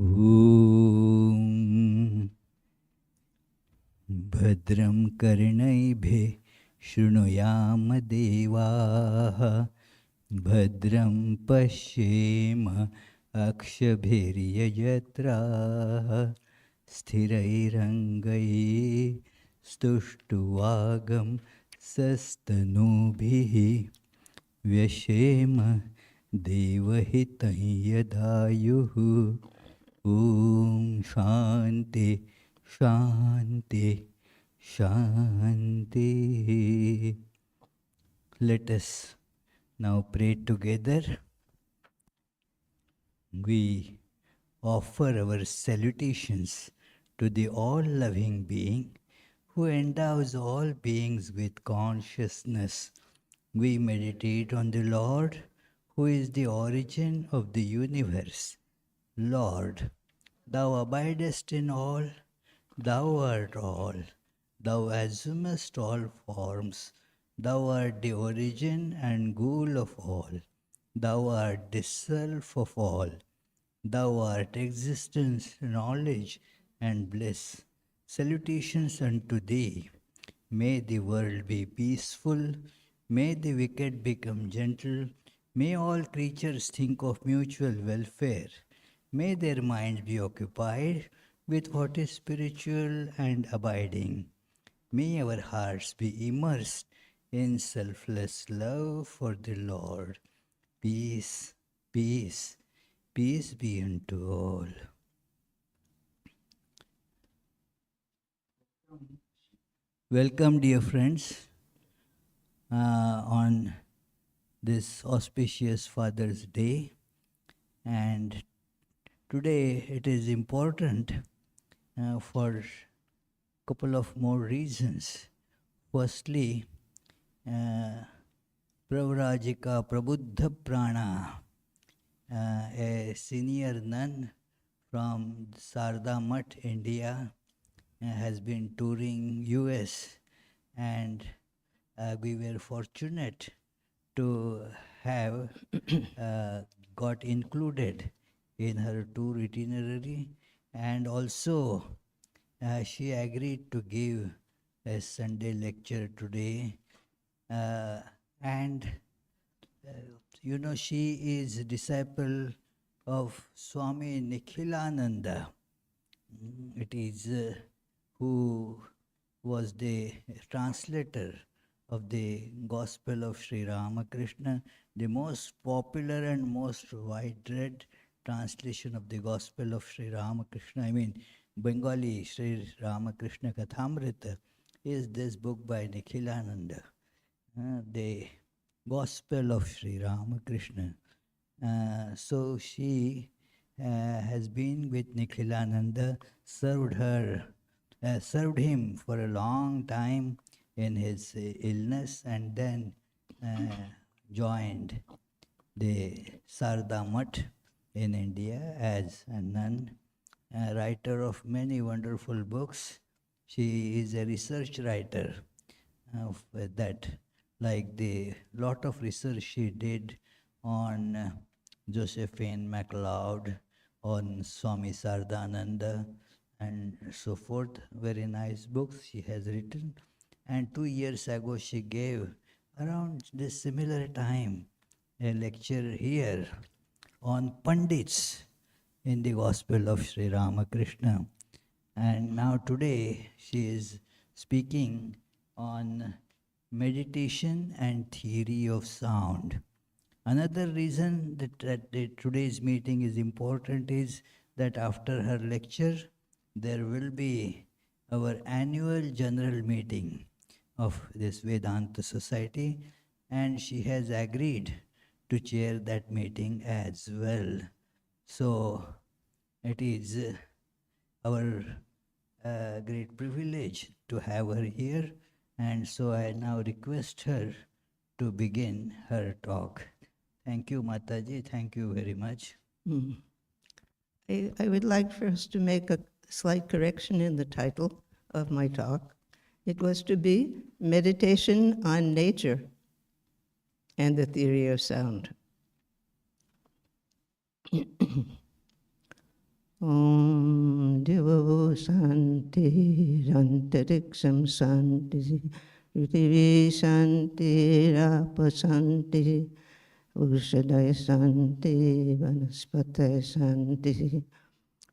Om Bhadram Karnaibhe Shrunuyama Devaha Bhadram Pashyema Akshabhiryajatraha Sthirairangai Stuštuvagam Sastanubhihi Vyashema Devahitam Yadayuhu. Om Shanti Shanti Shanti. Let us now pray together. We offer our salutations to the all-loving being who endows all beings with consciousness. We meditate on the Lord who is the origin of the universe. Lord, Thou abidest in all, Thou art all, Thou assumest all forms, Thou art the origin and goal of all, Thou art the self of all, Thou art existence, knowledge and bliss. Salutations unto Thee. May the world be peaceful, may the wicked become gentle, may all creatures think of mutual welfare. May their minds be occupied with what is spiritual and abiding. May our hearts be immersed in selfless love for the Lord. Peace, peace, peace be unto all. Welcome, dear friends, on this auspicious Father's Day. And today it is important for a couple of more reasons. Firstly, Pravrajika Prabuddhaprana, a senior nun from Sarda Mutt, India, has been touring US, and we were fortunate to have got included in her tour itinerary, and also she agreed to give a Sunday lecture today. She is a disciple of Swami Nikhilananda. It is who was the translator of the Gospel of Sri Ramakrishna, the most popular and most wide-read translation of the Gospel of Sri Ramakrishna. I mean, Bengali Sri Ramakrishna Kathamrita is this book by Nikhilananda, the Gospel of Sri Ramakrishna. So she has been with Nikhilananda, served him for a long time in his illness, and then joined the Sarda Mutt in India as a nun, a writer of many wonderful books. She is a research writer of that, like the lot of research she did on Josephine MacLeod, on Swami Sardananda, and so forth. Very nice books she has written. And 2 years ago she gave, around this similar time, a lecture here on Pandits in the Gospel of Sri Ramakrishna. And now today she is speaking on meditation and theory of sound. Another reason that today's meeting is important is that after her lecture, there will be our annual general meeting of this Vedanta Society, and she has agreed to chair that meeting as well. So it is our great privilege to have her here, and so I now request her to begin her talk. Thank you, Mataji. Thank you very much. I would like first to make a slight correction in the title of my talk. It was to be Meditation on Nature and the Theory of Sound. Om Divo Santi Antariksham Santi Prithvi Santi Rapa Santi Ushadaya Santi Vanaspataya Santi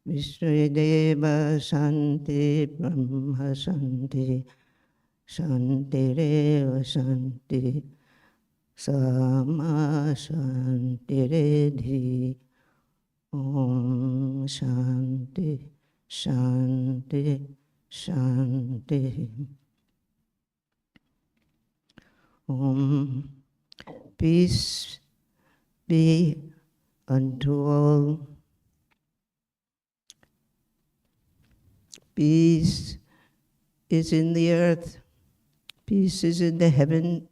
Vishnudeva Santi Brahma Santi Shanti Reva Shanti Sama Shanti Redhi Om Shanti Shanti Shanti Om peace be unto all. Peace is in the earth. Peace is in the heaven.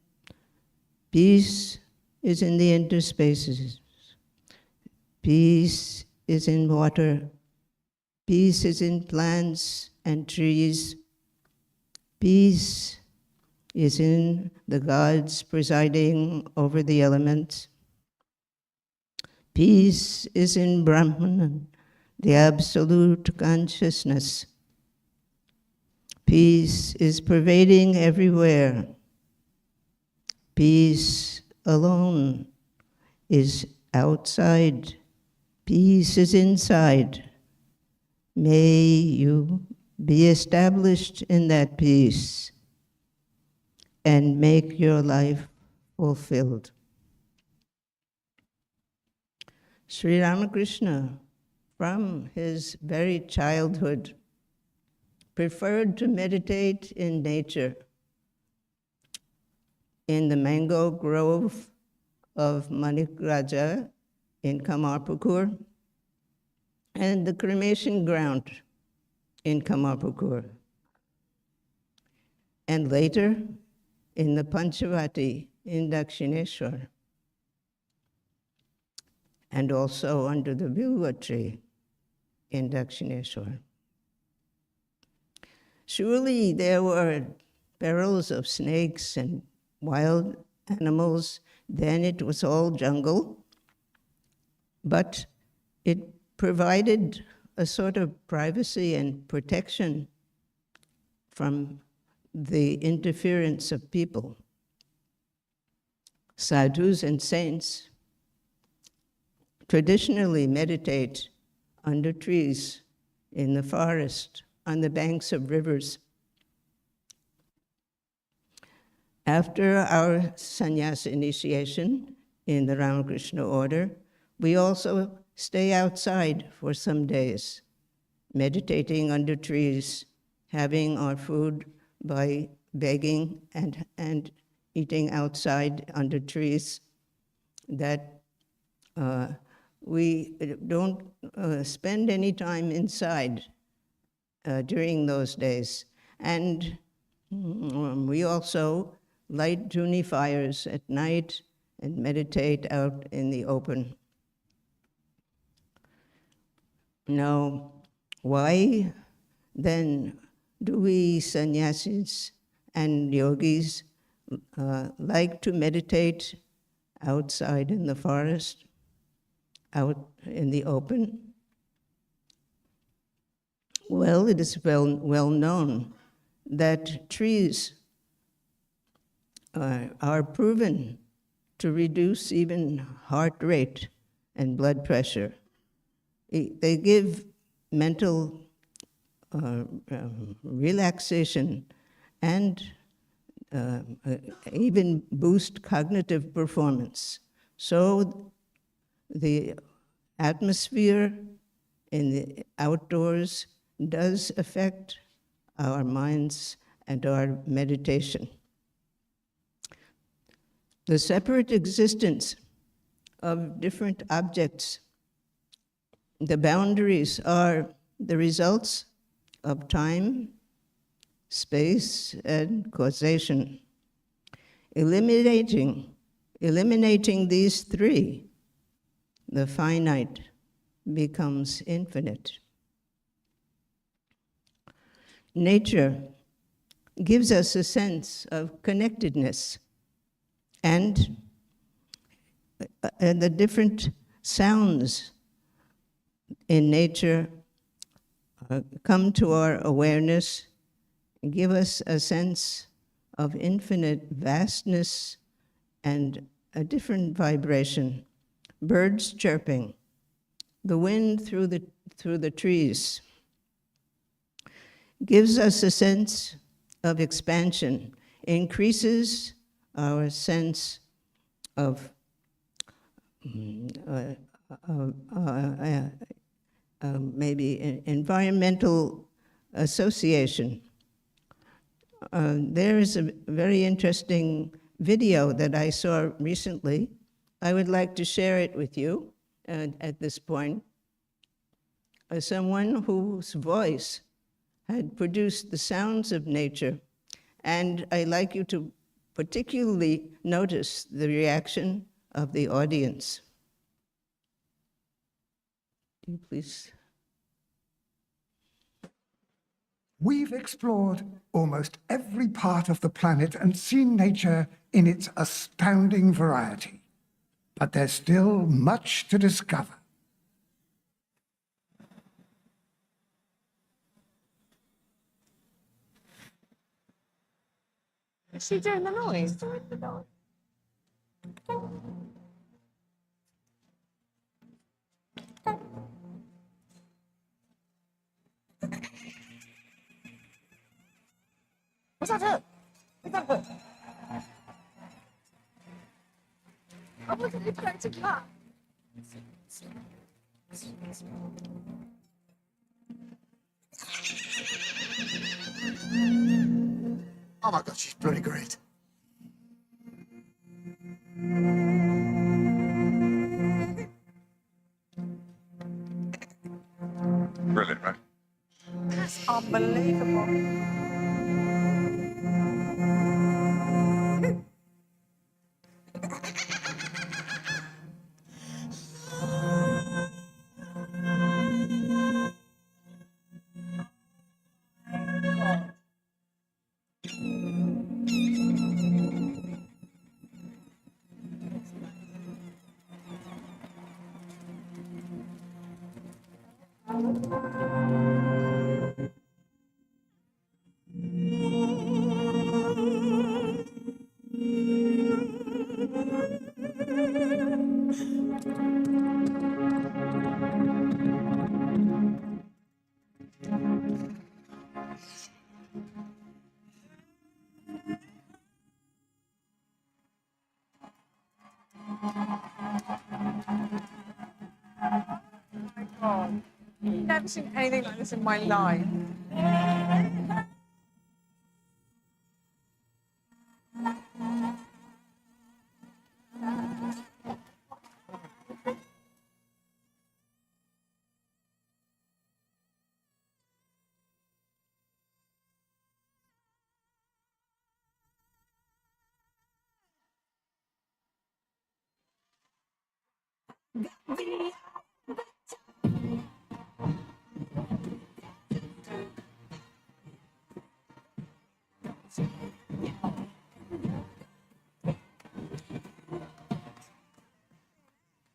Peace is in the interspaces. Peace is in water. Peace is in plants and trees. Peace is in the gods presiding over the elements. Peace is in Brahman, the absolute consciousness. Peace is pervading everywhere. Peace alone is outside. Peace is inside. May you be established in that peace and make your life fulfilled. Sri Ramakrishna, from his very childhood, preferred to meditate in nature, in the mango grove of Manik Raja in Kamarpukur, and the cremation ground in Kamarpukur, and later in the Panchavati in Dakshineshwar, and also under the Bilva tree in Dakshineshwar. Surely there were perils of snakes and wild animals. Then it was all jungle, but it provided a sort of privacy and protection from the interference of people. Sadhus and saints traditionally meditate under trees, in the forest, on the banks of rivers. After our sannyasa initiation in the Ramakrishna order, we also stay outside for some days, meditating under trees, having our food by begging and eating outside under trees, that we don't spend any time inside during those days. And we also light Juni fires at night and meditate out in the open. Now, why then do we sannyasis and yogis like to meditate outside in the forest, out in the open? Well, it is well known that trees are proven to reduce even heart rate and blood pressure. They give mental relaxation and even boost cognitive performance. So the atmosphere in the outdoors does affect our minds and our meditation. The separate existence of different objects, the boundaries are the results of time, space, and causation. Eliminating these three, the finite becomes infinite. Nature gives us a sense of connectedness, and the different sounds in nature come to our awareness, give us a sense of infinite vastness and a different vibration. Birds chirping, the wind through the trees, gives us a sense of expansion, increases our sense of maybe environmental association. There is a very interesting video that I saw recently. I would like to share it with you at this point. Someone whose voice had produced the sounds of nature, and I'd like you to particularly notice the reaction of the audience. Do you please? We've explored almost every part of the planet and seen nature in its astounding variety. But there's still much to discover. Is she doing the noise? Was that her? Was that her? I wasn't expecting that. Oh my God, she's bloody great. Brilliant, right? That's unbelievable. I've never seen anything like this in my life.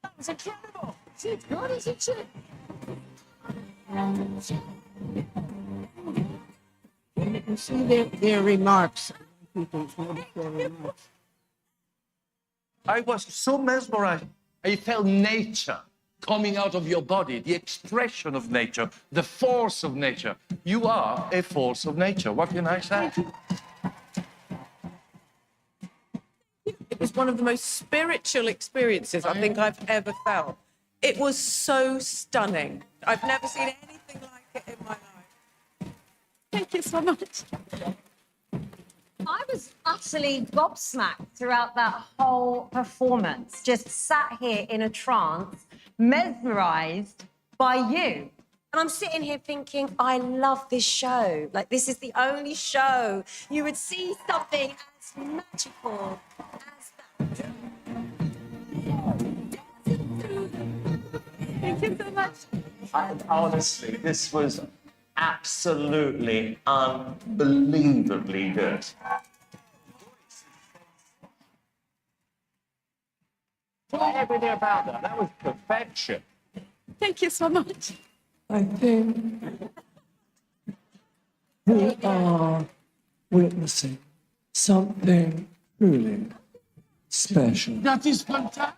That was incredible. She's good, isn't she? You can see their remarks. People notice their remarks. I was so mesmerized. I felt nature coming out of your body, the expression of nature, the force of nature. You are a force of nature. What can I say? It was one of the most spiritual experiences I think I've ever felt. It was so stunning. I've never seen anything like it in my life. Thank you so much. I was utterly gobsmacked throughout that whole performance, just sat here in a trance, mesmerised by you. And I'm sitting here thinking, I love this show. Like, this is the only show you would see something as magical as that. Thank you so much. Honestly, this was absolutely unbelievably good. Everything about that. That was perfection. Thank you so much. I think We are witnessing something truly special. That is fantastic.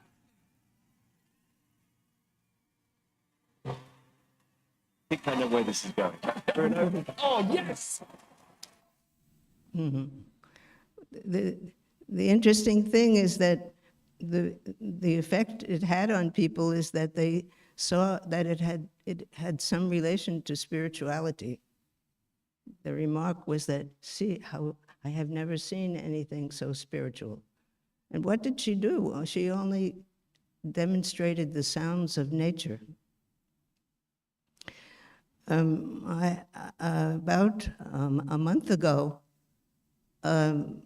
I think I know where this is going. Oh, yes. The interesting thing is that the effect it had on people is that they saw that it had some relation to spirituality. The remark was that, see how I have never seen anything so spiritual. And what did she do? Well, she only demonstrated the sounds of nature. About a month ago, an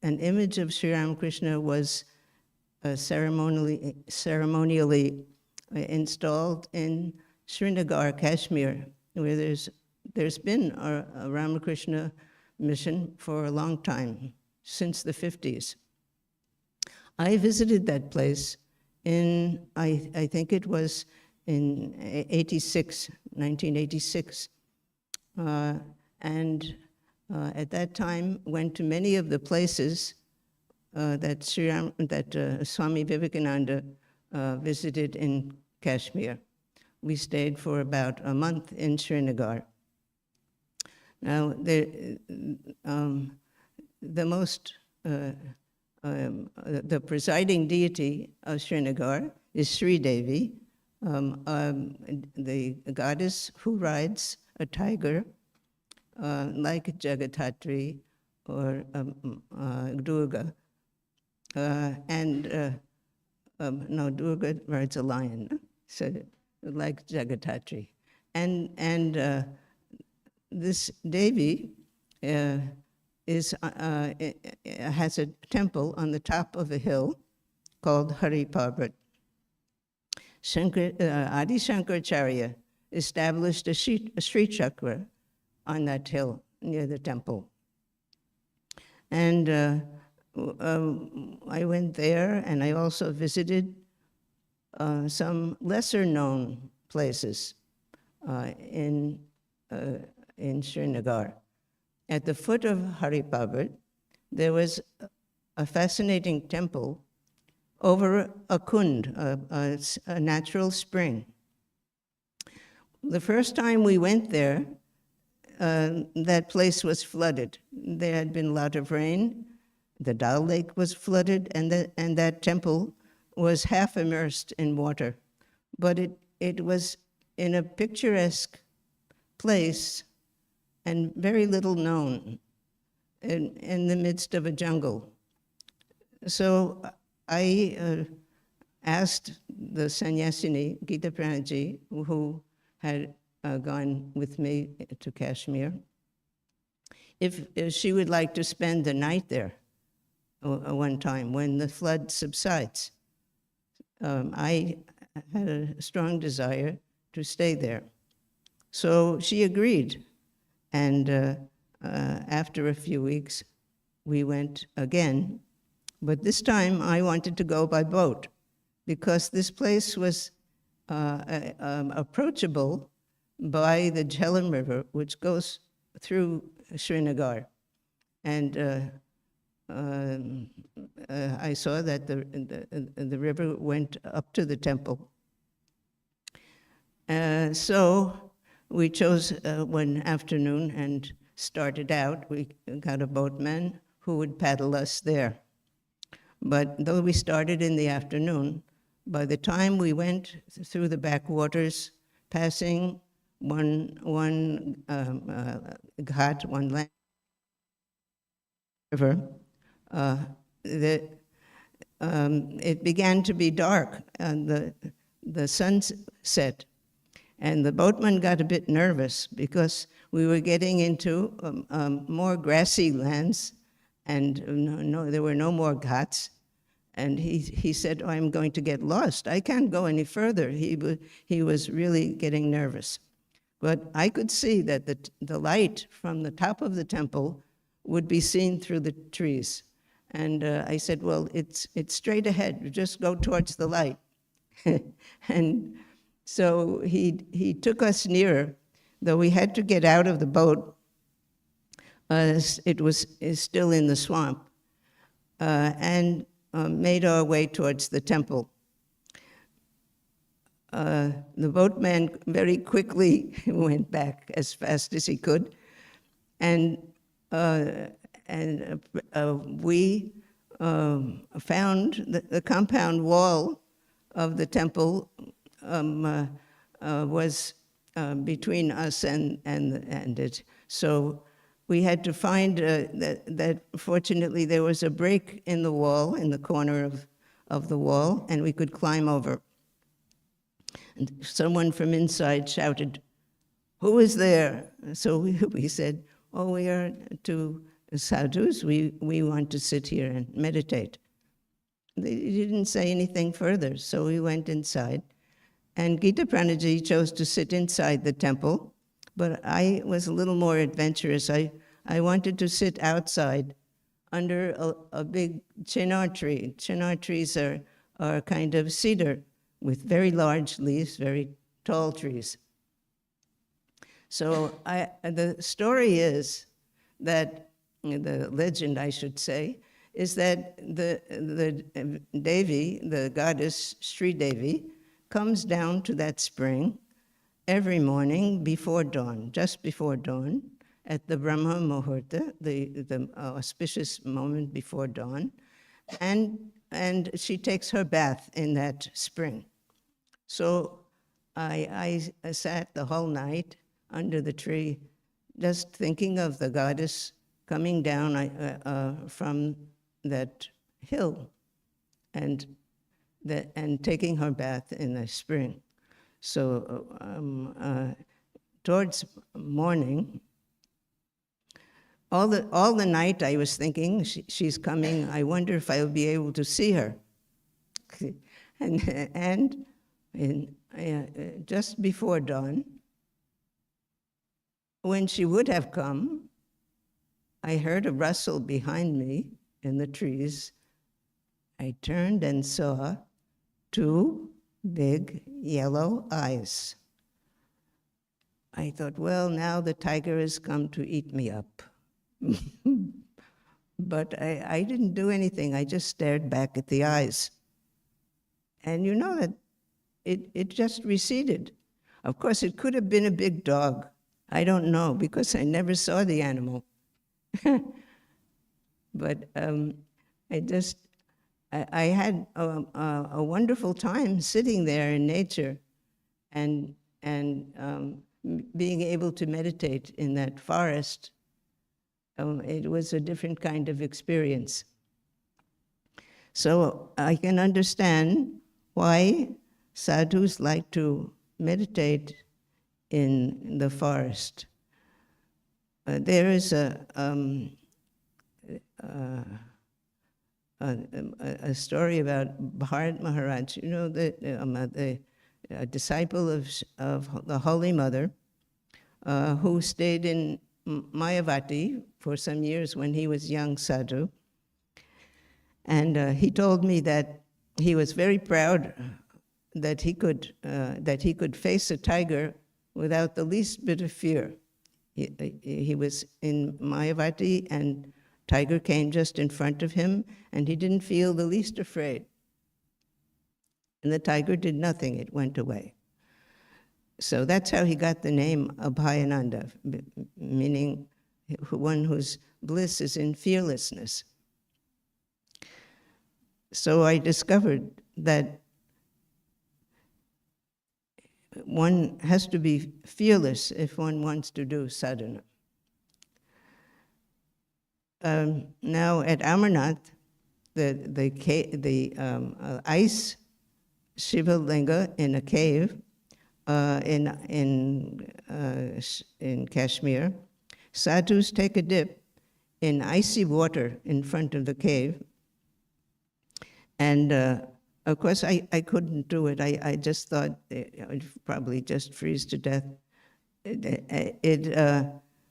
image of Sri Ramakrishna was ceremonially installed in Srinagar, Kashmir, where there's been a Ramakrishna mission for a long time, since the 50s. I visited that place in, I think it was in 1986. And at that time, went to many of the places that Swami Vivekananda visited in Kashmir. We stayed for about a month in Srinagar. Now, the presiding deity of Srinagar is Sri Devi, the goddess who rides a tiger, like Jagathatri or Durga. No, Durga rides a lion, so like Jagathatri. And this Devi has a temple on the top of a hill called Hari Parbat. Adi Shankaracharya established a Sri Chakra on that hill near the temple. And I went there, and I also visited some lesser-known places in Srinagar. At the foot of Hari Parbat, there was a fascinating temple over a kund, a natural spring. The first time we went there, that place was flooded. There had been a lot of rain. The Dal Lake was flooded, and that temple was half immersed in water. But it was in a picturesque place and very little known in the midst of a jungle. So I asked the sannyasini, Gita Pranaji, who had gone with me to Kashmir, if she would like to spend the night there one time when the flood subsides. I had a strong desire to stay there. So she agreed. And after a few weeks, we went again. But this time I wanted to go by boat because this place was approachable by the Jhelum River, which goes through Srinagar. And I saw that the river went up to the temple. So we chose one afternoon and started out. We got a boatman who would paddle us there. But though we started in the afternoon, by the time we went through the backwaters, passing one ghat, one land river, it began to be dark, and the sun set. And the boatman got a bit nervous because we were getting into more grassy lands, and there were no more ghats. And he said, oh, I'm going to get lost. I can't go any further. He was really getting nervous. But I could see that the light from the top of the temple would be seen through the trees. And I said, well, it's straight ahead. Just go towards the light. And so he took us nearer. though we had to get out of the boat, it was still in the swamp, and made our way towards the temple. The boatman very quickly went back as fast as he could, and we found the compound wall of the temple was between us and it. So we had to find that fortunately there was a break in the wall, in the corner of the wall, and we could climb over. And someone from inside shouted, "Who is there?" So we said, "Oh, we are two sadhus. We want to sit here and meditate." They didn't say anything further, so we went inside. And Gita Pranaji chose to sit inside the temple, but I was a little more adventurous. I wanted to sit outside under a big chinar tree. Chinar trees are a kind of cedar with very large leaves, very tall trees. So the story is that, the legend I should say, is that the Devi, the goddess Sri Devi, comes down to that spring every morning before dawn, just before dawn, at the Brahma Muhurta, the auspicious moment before dawn, and she takes her bath in that spring. So I sat the whole night under the tree, just thinking of the goddess coming down from that hill and taking her bath in the spring. So towards morning, all the night I was thinking, she's coming, I wonder if I'll be able to see her. And just before dawn, when she would have come, I heard a rustle behind me in the trees. I turned and saw two big yellow eyes. I thought, well, now the tiger has come to eat me up. But I didn't do anything. I just stared back at the eyes. And you know that it just receded. Of course, it could have been a big dog. I don't know, because I never saw the animal. But I had a wonderful time sitting there in nature and being able to meditate in that forest. It was a different kind of experience. So I can understand why sadhus like to meditate in the forest. There is a story about Bharat Maharaj, you know, the disciple of the Holy Mother, who stayed in Mayavati for some years when he was young sadhu. And he told me that he was very proud that he could face a tiger without the least bit of fear. He was in Mayavati, and tiger came just in front of him, and he didn't feel the least afraid. And the tiger did nothing, it went away. So that's how he got the name Abhayananda, meaning one whose bliss is in fearlessness. So I discovered that one has to be fearless if one wants to do sadhana. Now at Amarnath, the ice Shiva Linga in a cave in Kashmir, sadhus take a dip in icy water in front of the cave. And of course, I couldn't do it. I just thought I would probably just freeze to death.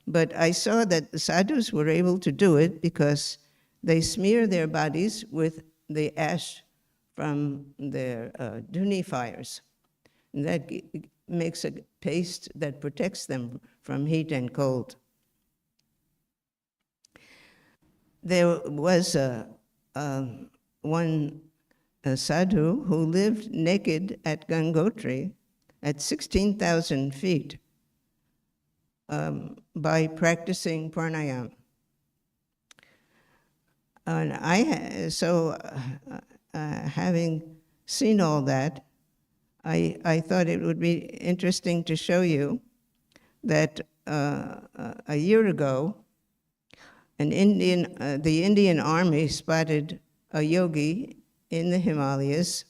But I saw that the sadhus were able to do it because they smear their bodies with the ash from their dhuni fires. And that makes a paste that protects them from heat and cold. There was one sadhu who lived naked at Gangotri at 16,000 feet by practicing pranayama. And having seen all that, I thought it would be interesting to show you that a year ago, the Indian army spotted a yogi in the Himalayas,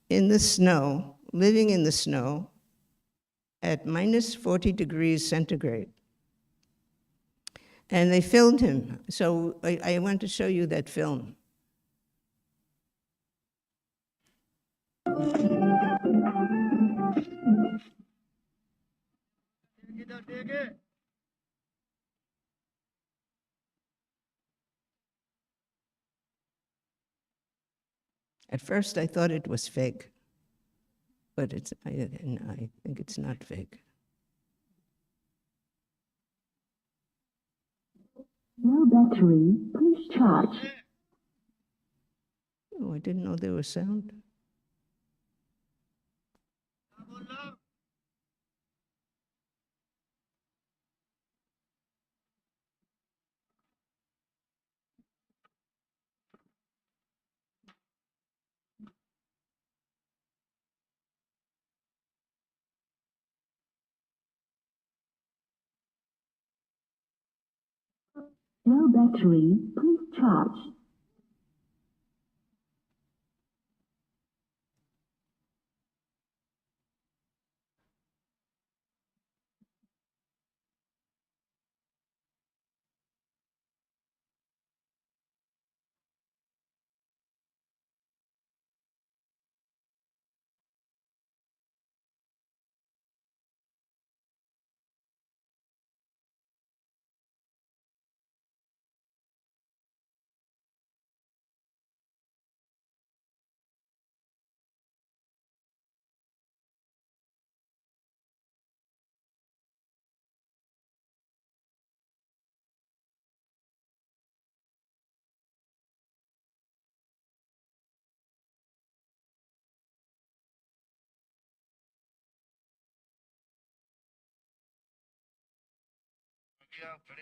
in the snow, living in the snow at minus 40 degrees centigrade. And they filmed him. So I want to show you that film. At first, I thought it was fake, but I think it's not fake. No battery, please charge. Oh, I didn't know there was sound. No battery, please charge.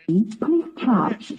Please charge.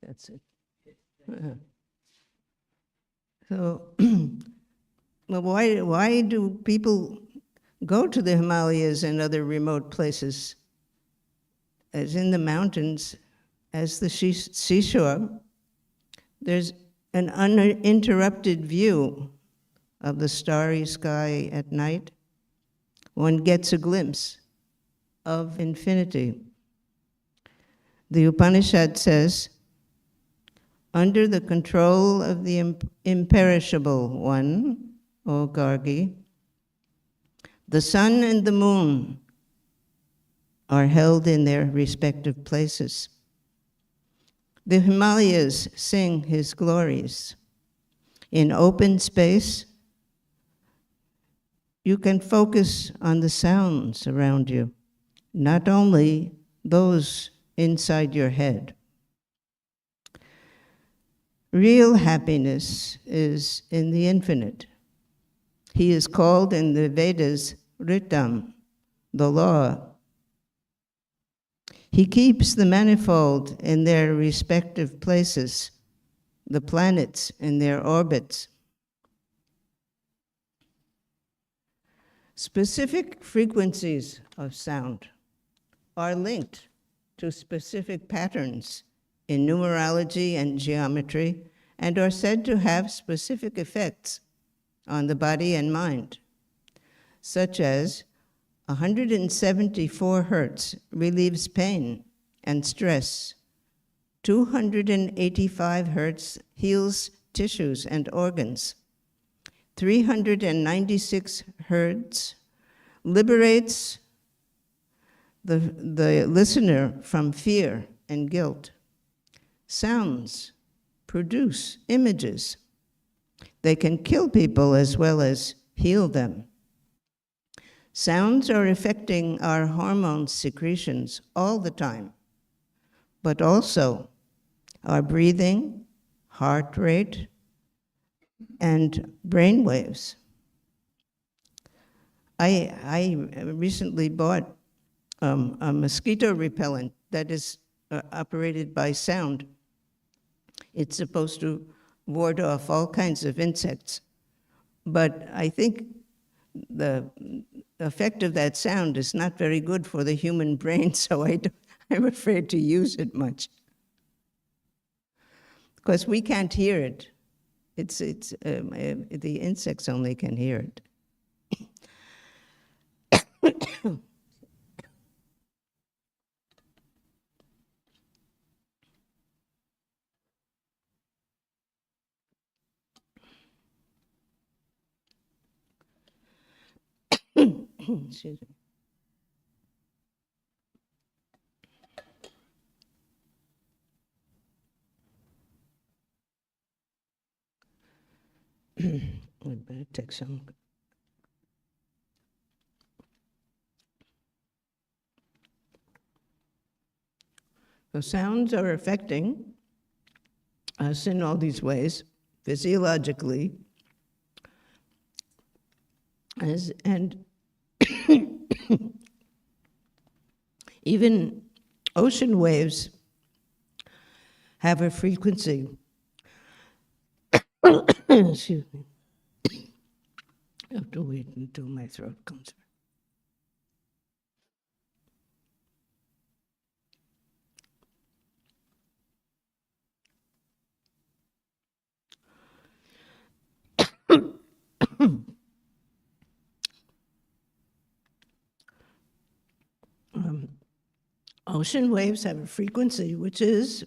That's it. So, well, why do people go to the Himalayas and other remote places? As in the mountains, as the seashore, there's an uninterrupted view of the starry sky at night. One gets a glimpse of infinity. The Upanishad says, under the control of the imperishable one, O Gargi, the sun and the moon are held in their respective places. The Himalayas sing his glories. In open space, you can focus on the sounds around you, not only those inside your head. Real happiness is in the infinite. He is called in the Vedas Ritam, the law. He keeps the manifold in their respective places, the planets in their orbits. Specific frequencies of sound are linked to specific patterns in numerology and geometry, and are said to have specific effects on the body and mind, such as 174 hertz relieves pain and stress, 285 hertz heals tissues and organs, 396 hertz liberates the listener from fear and guilt. Sounds produce images. They can kill people as well as heal them. Sounds are affecting our hormone secretions all the time, but also our breathing, heart rate, and brain waves. I recently bought a mosquito repellent that is operated by sound. It's supposed to ward off all kinds of insects, but I think the effect of that sound is not very good for the human brain, so I'm afraid to use it much. Because we can't hear it. The insects only can hear it. Excuse me. We better take some. The sounds are affecting us in all these ways, physiologically, and even ocean waves have a frequency. Excuse me. I have to wait until my throat comes back. Ocean waves have a frequency which is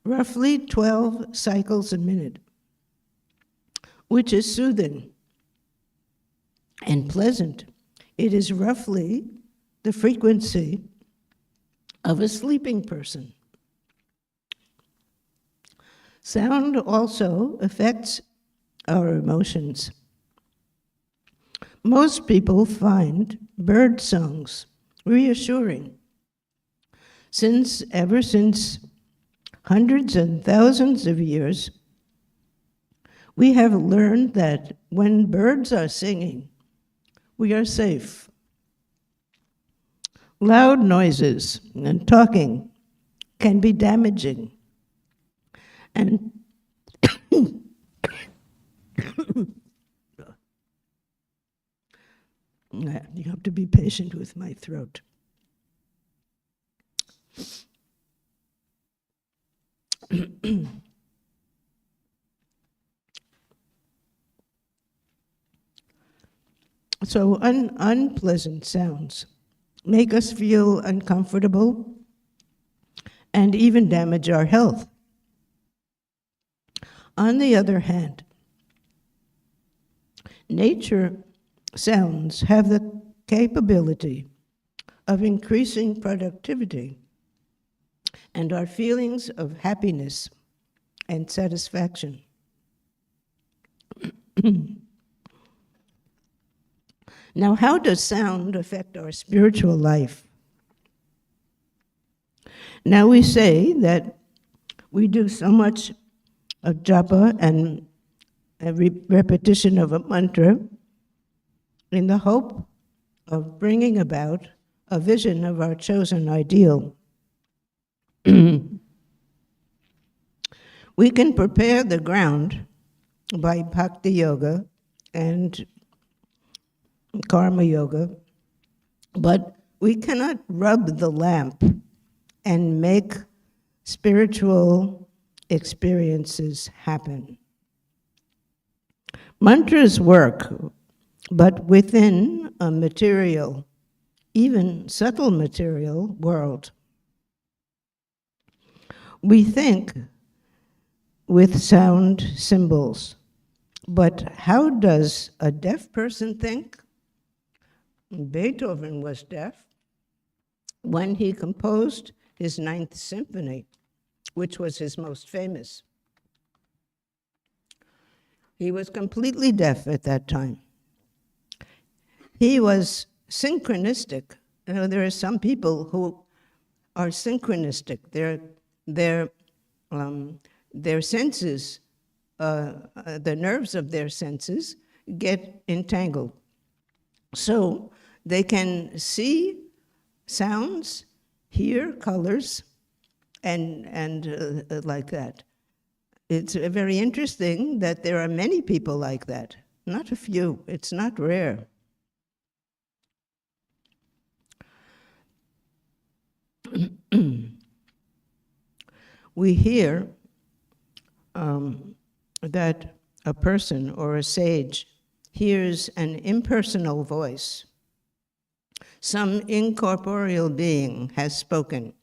roughly 12 cycles a minute, which is soothing and pleasant. It is roughly the frequency of a sleeping person. Sound also affects our emotions. Most people find bird songs reassuring, ever since hundreds and thousands of years, we have learned that when birds are singing, we are safe. Loud noises and talking can be damaging, and you have to be patient with my throat. So unpleasant sounds make us feel uncomfortable and even damage our health. On the other hand, nature sounds have the capability of increasing productivity and our feelings of happiness and satisfaction. Now, how does sound affect our spiritual life? Now we say that we do so much of japa and a repetition of a mantra in the hope of bringing about a vision of our chosen ideal. We can prepare the ground by bhakti yoga and karma yoga, but we cannot rub the lamp and make spiritual experiences happen. Mantras work, but within a material, even subtle material world. We think with sound symbols, but how does a deaf person think? Beethoven was deaf when he composed his Ninth Symphony, which was his most famous. He was completely deaf at that time. He was synchronistic. You know, there are some people who are synchronistic. Their senses, the nerves of their senses get entangled. So they can see sounds, hear colors, and like that. It's very interesting that there are many people like that, not a few. It's not rare. We hear that a person or a sage hears an impersonal voice. Some incorporeal being has spoken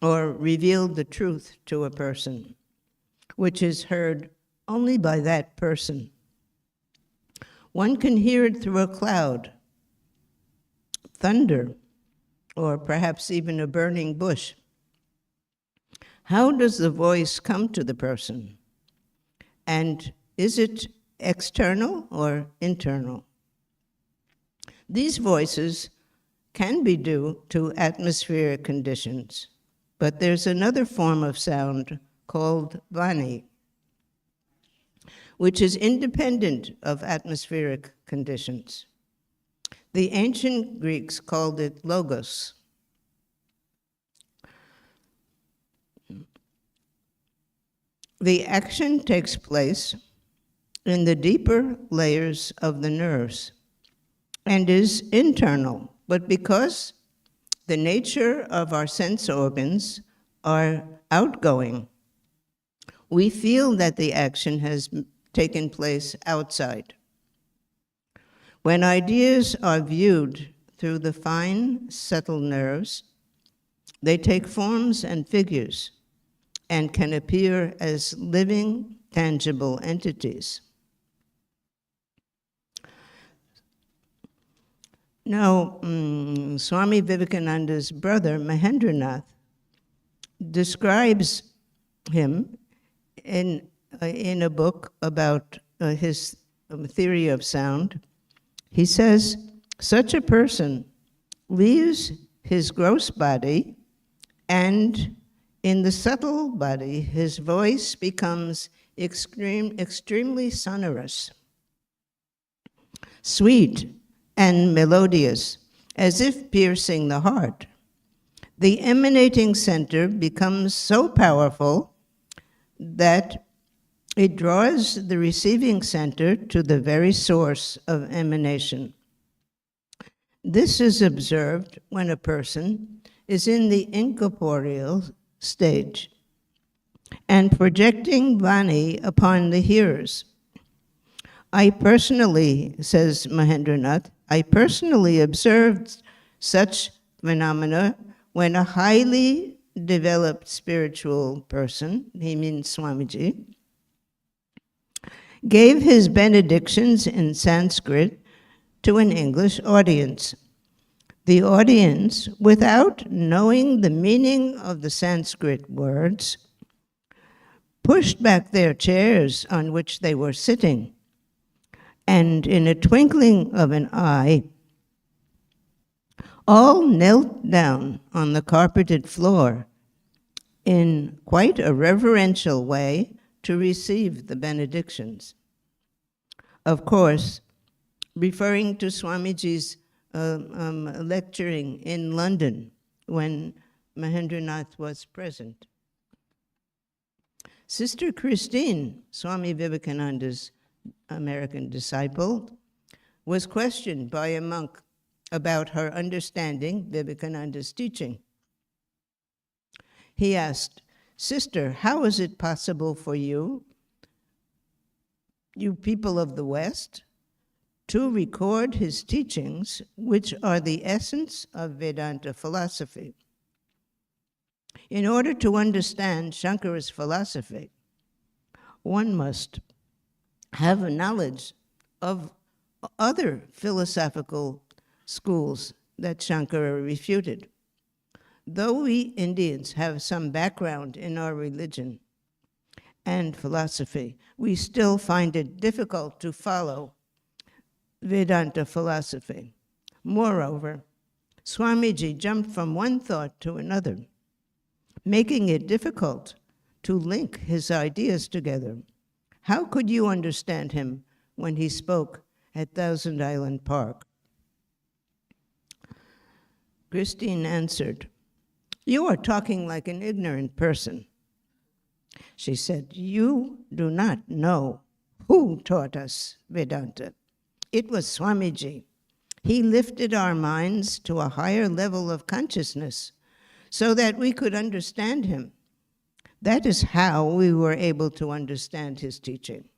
or revealed the truth to a person, which is heard only by that person. One can hear it through a cloud, thunder, or perhaps even a burning bush. How does the voice come to the person? And is it external or internal? These voices can be due to atmospheric conditions, but there's another form of sound called vani, which is independent of atmospheric conditions. The ancient Greeks called it logos. The action takes place in the deeper layers of the nerves and is internal, but because the nature of our sense organs are outgoing, we feel that the action has taken place outside. When ideas are viewed through the fine, subtle nerves, they take forms and figures and can appear as living, tangible entities. Now, Swami Vivekananda's brother, Mahendranath, describes him in a book about his theory of sound. He says, such a person leaves his gross body, and in the subtle body, his voice becomes extremely sonorous, sweet, and melodious, as if piercing the heart. The emanating center becomes so powerful that it draws the receiving center to the very source of emanation. This is observed when a person is in the incorporeal stage and projecting Vani upon the hearers. I personally, says Mahendranath, I personally observed such phenomena when a highly developed spiritual person, he means Swamiji, gave his benedictions in Sanskrit to an English audience. The audience, without knowing the meaning of the Sanskrit words, pushed back their chairs on which they were sitting, and in a twinkling of an eye, all knelt down on the carpeted floor in quite a reverential way to receive the benedictions. Of course, referring to Swamiji's lecturing in London when Mahendranath was present. Sister Christine, Swami Vivekananda's American disciple, was questioned by a monk about her understanding Vivekananda's teaching. He asked, "Sister, how is it possible for you, you people of the West, to record his teachings, which are the essence of Vedanta philosophy? In order to understand Shankara's philosophy, one must have a knowledge of other philosophical schools that Shankara refuted. Though we Indians have some background in our religion and philosophy, we still find it difficult to follow Vedanta philosophy. Moreover, Swamiji jumped from one thought to another, making it difficult to link his ideas together. How could you understand him when he spoke at Thousand Island Park?" Christine answered, "You are talking like an ignorant person." She said, "You do not know who taught us Vedanta. It was Swamiji. He lifted our minds to a higher level of consciousness so that we could understand him. That is how we were able to understand his teaching."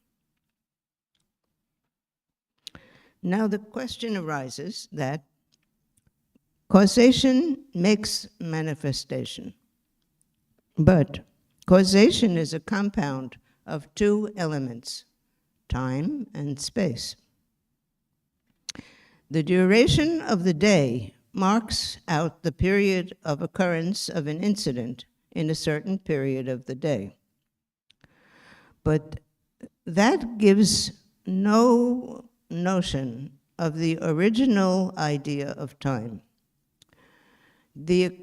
Now the question arises that causation makes manifestation, but causation is a compound of two elements, time and space. The duration of the day marks out the period of occurrence of an incident in a certain period of the day. But that gives no notion of the original idea of time. The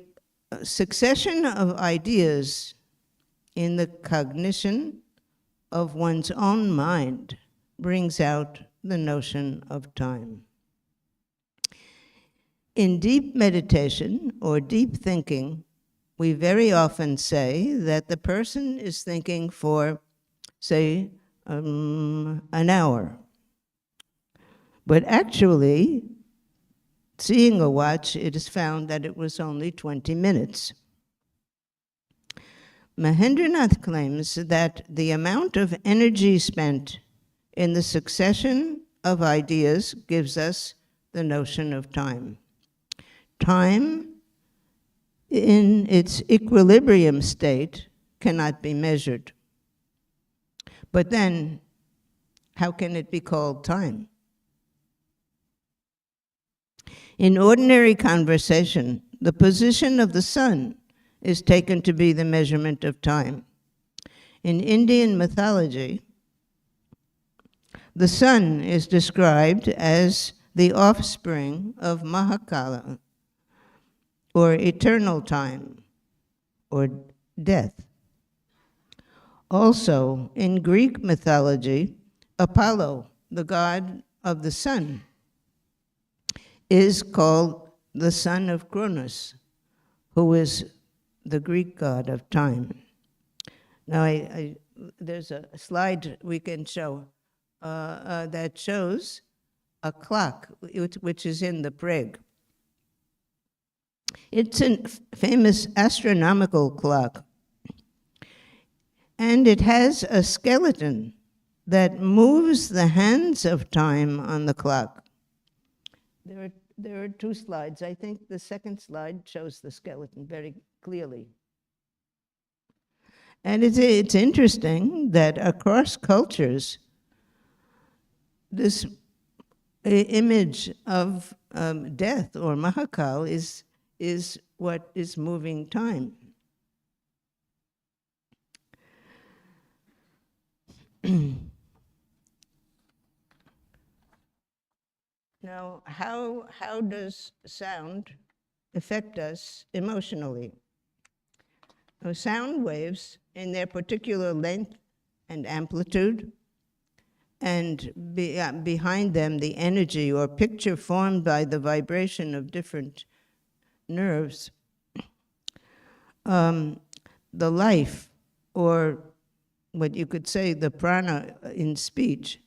succession of ideas in the cognition of one's own mind brings out the notion of time. In deep meditation or deep thinking, we very often say that the person is thinking for, say, an hour. But actually, seeing a watch, it is found that it was only 20 minutes. Mahendranath claims that the amount of energy spent in the succession of ideas gives us the notion of time. Time, in its equilibrium state, cannot be measured. But then, how can it be called time? In ordinary conversation, the position of the sun is taken to be the measurement of time. In Indian mythology, the sun is described as the offspring of Mahakala, or eternal time, or death. Also, in Greek mythology, Apollo, the god of the sun, is called the son of Cronus, who is the Greek god of time. Now, there's a slide we can show that shows a clock, which is in the Prague. It's a famous astronomical clock, and it has a skeleton that moves the hands of time on the clock. There are two slides. I think the second slide shows the skeleton very clearly. And it's interesting that across cultures, this image of death or Mahakal is what is moving time. Now, how does sound affect us emotionally? Now, sound waves, in their particular length and amplitude, and behind them the energy or picture formed by the vibration of different nerves, the life, or what you could say the prana in speech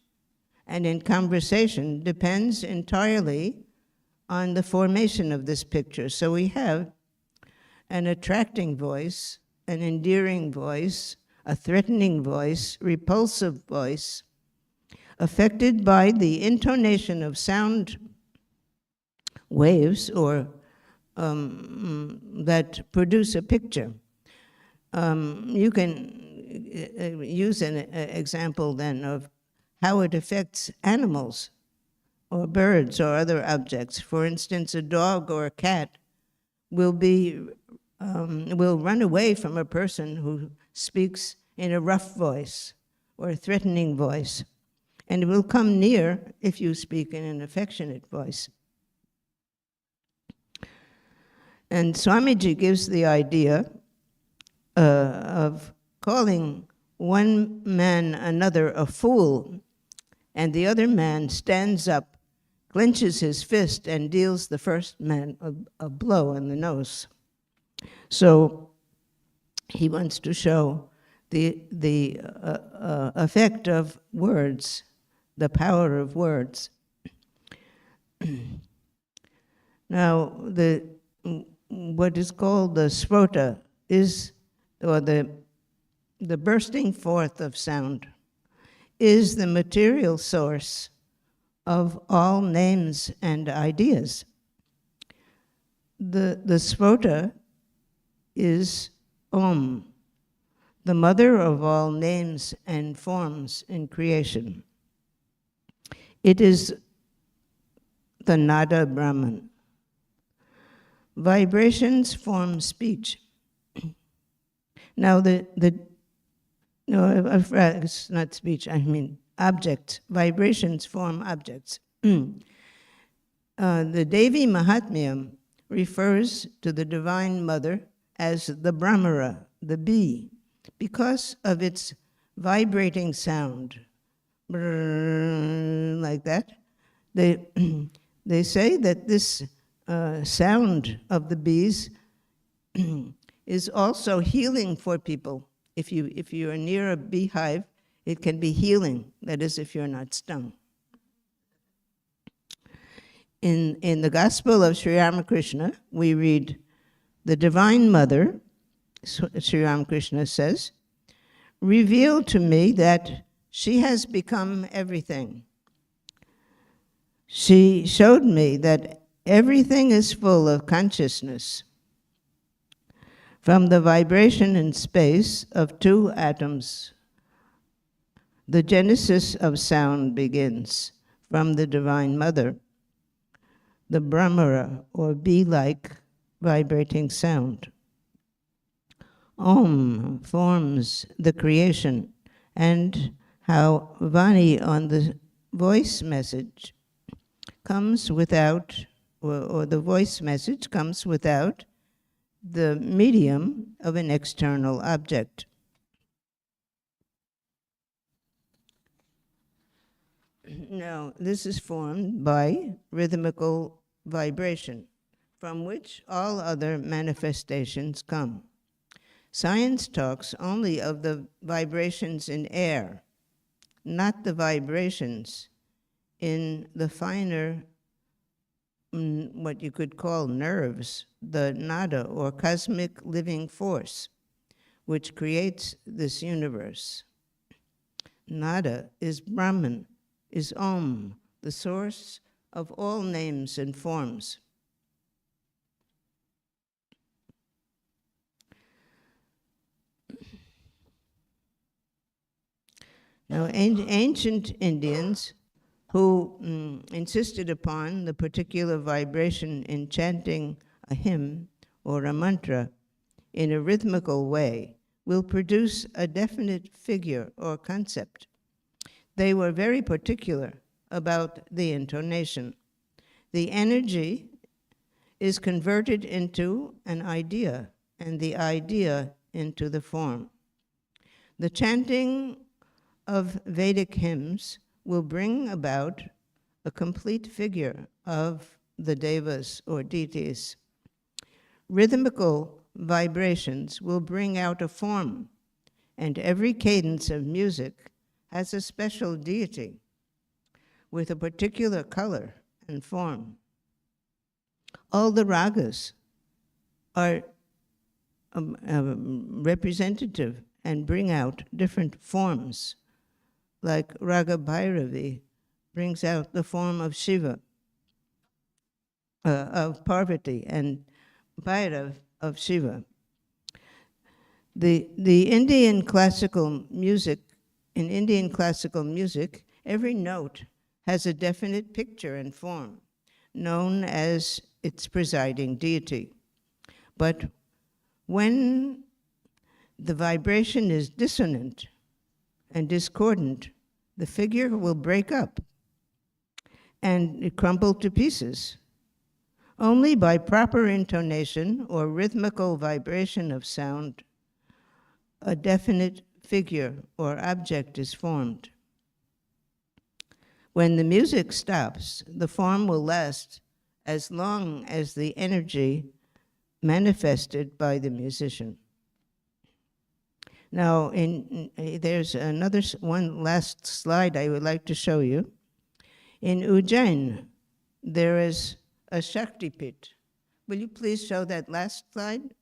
and in conversation, depends entirely on the formation of this picture. So we have an attracting voice, an endearing voice, a threatening voice, repulsive voice, affected by the intonation of sound waves or that produce a picture. You can use an example then of how it affects animals or birds or other objects. For instance, a dog or a cat will run away from a person who speaks in a rough voice or a threatening voice, and it will come near if you speak in an affectionate voice. And Swamiji gives the idea of calling one man another a fool, and the other man stands up, clenches his fist, and deals the first man a blow on the nose. So he wants to show the effect of words, the power of words. Now, what is called the srota is, or the bursting forth of sound, is the material source of all names and ideas. The srota is Om, the mother of all names and forms in creation. It is the Nada Brahman. Vibrations form speech. Now it's not speech, I mean objects. Vibrations form objects. The Devi Mahatmyam refers to the Divine Mother as the Brahmara, the bee, because of its vibrating sound, like that. They say that this sound of the bees is also healing for people. If you are near a beehive, it can be healing, that is, if you're not stung. In the Gospel of Sri Ramakrishna, we read, the Divine Mother, Sri Ramakrishna says, revealed to me that she has become everything. She showed me that everything is full of consciousness. From the vibration in space of two atoms, the genesis of sound begins from the Divine Mother, the Brahmara, or bee-like vibrating sound. Om forms the creation, and how Vani on the voice message comes without, or the voice message comes without the medium of an external object. Now, this is formed by rhythmical vibration, from which all other manifestations come. Science talks only of the vibrations in air, not the vibrations in the finer, what you could call nerves, the nada, or cosmic living force, which creates this universe. Nada is Brahman, is Om, the source of all names and forms. Now, ancient Indians who insisted upon the particular vibration in chanting a hymn or a mantra in a rhythmical way will produce a definite figure or concept. They were very particular about the intonation. The energy is converted into an idea, and the idea into the form. The chanting of Vedic hymns will bring about a complete figure of the devas or deities. Rhythmical vibrations will bring out a form, and every cadence of music has a special deity with a particular color and form. All the ragas are representative and bring out different forms, like Raga Bhairavi brings out the form of Shiva, of Parvati, and Bhairav of Shiva. The Indian classical music, in Indian classical music, every note has a definite picture and form, known as its presiding deity. But when the vibration is dissonant and discordant, the figure will break up and crumble to pieces. Only by proper intonation or rhythmical vibration of sound, a definite figure or object is formed. When the music stops, the form will last as long as the energy manifested by the musician. Now, there's one last slide I would like to show you. In Ujjain, there is a Shakti Pit. Will you please show that last slide?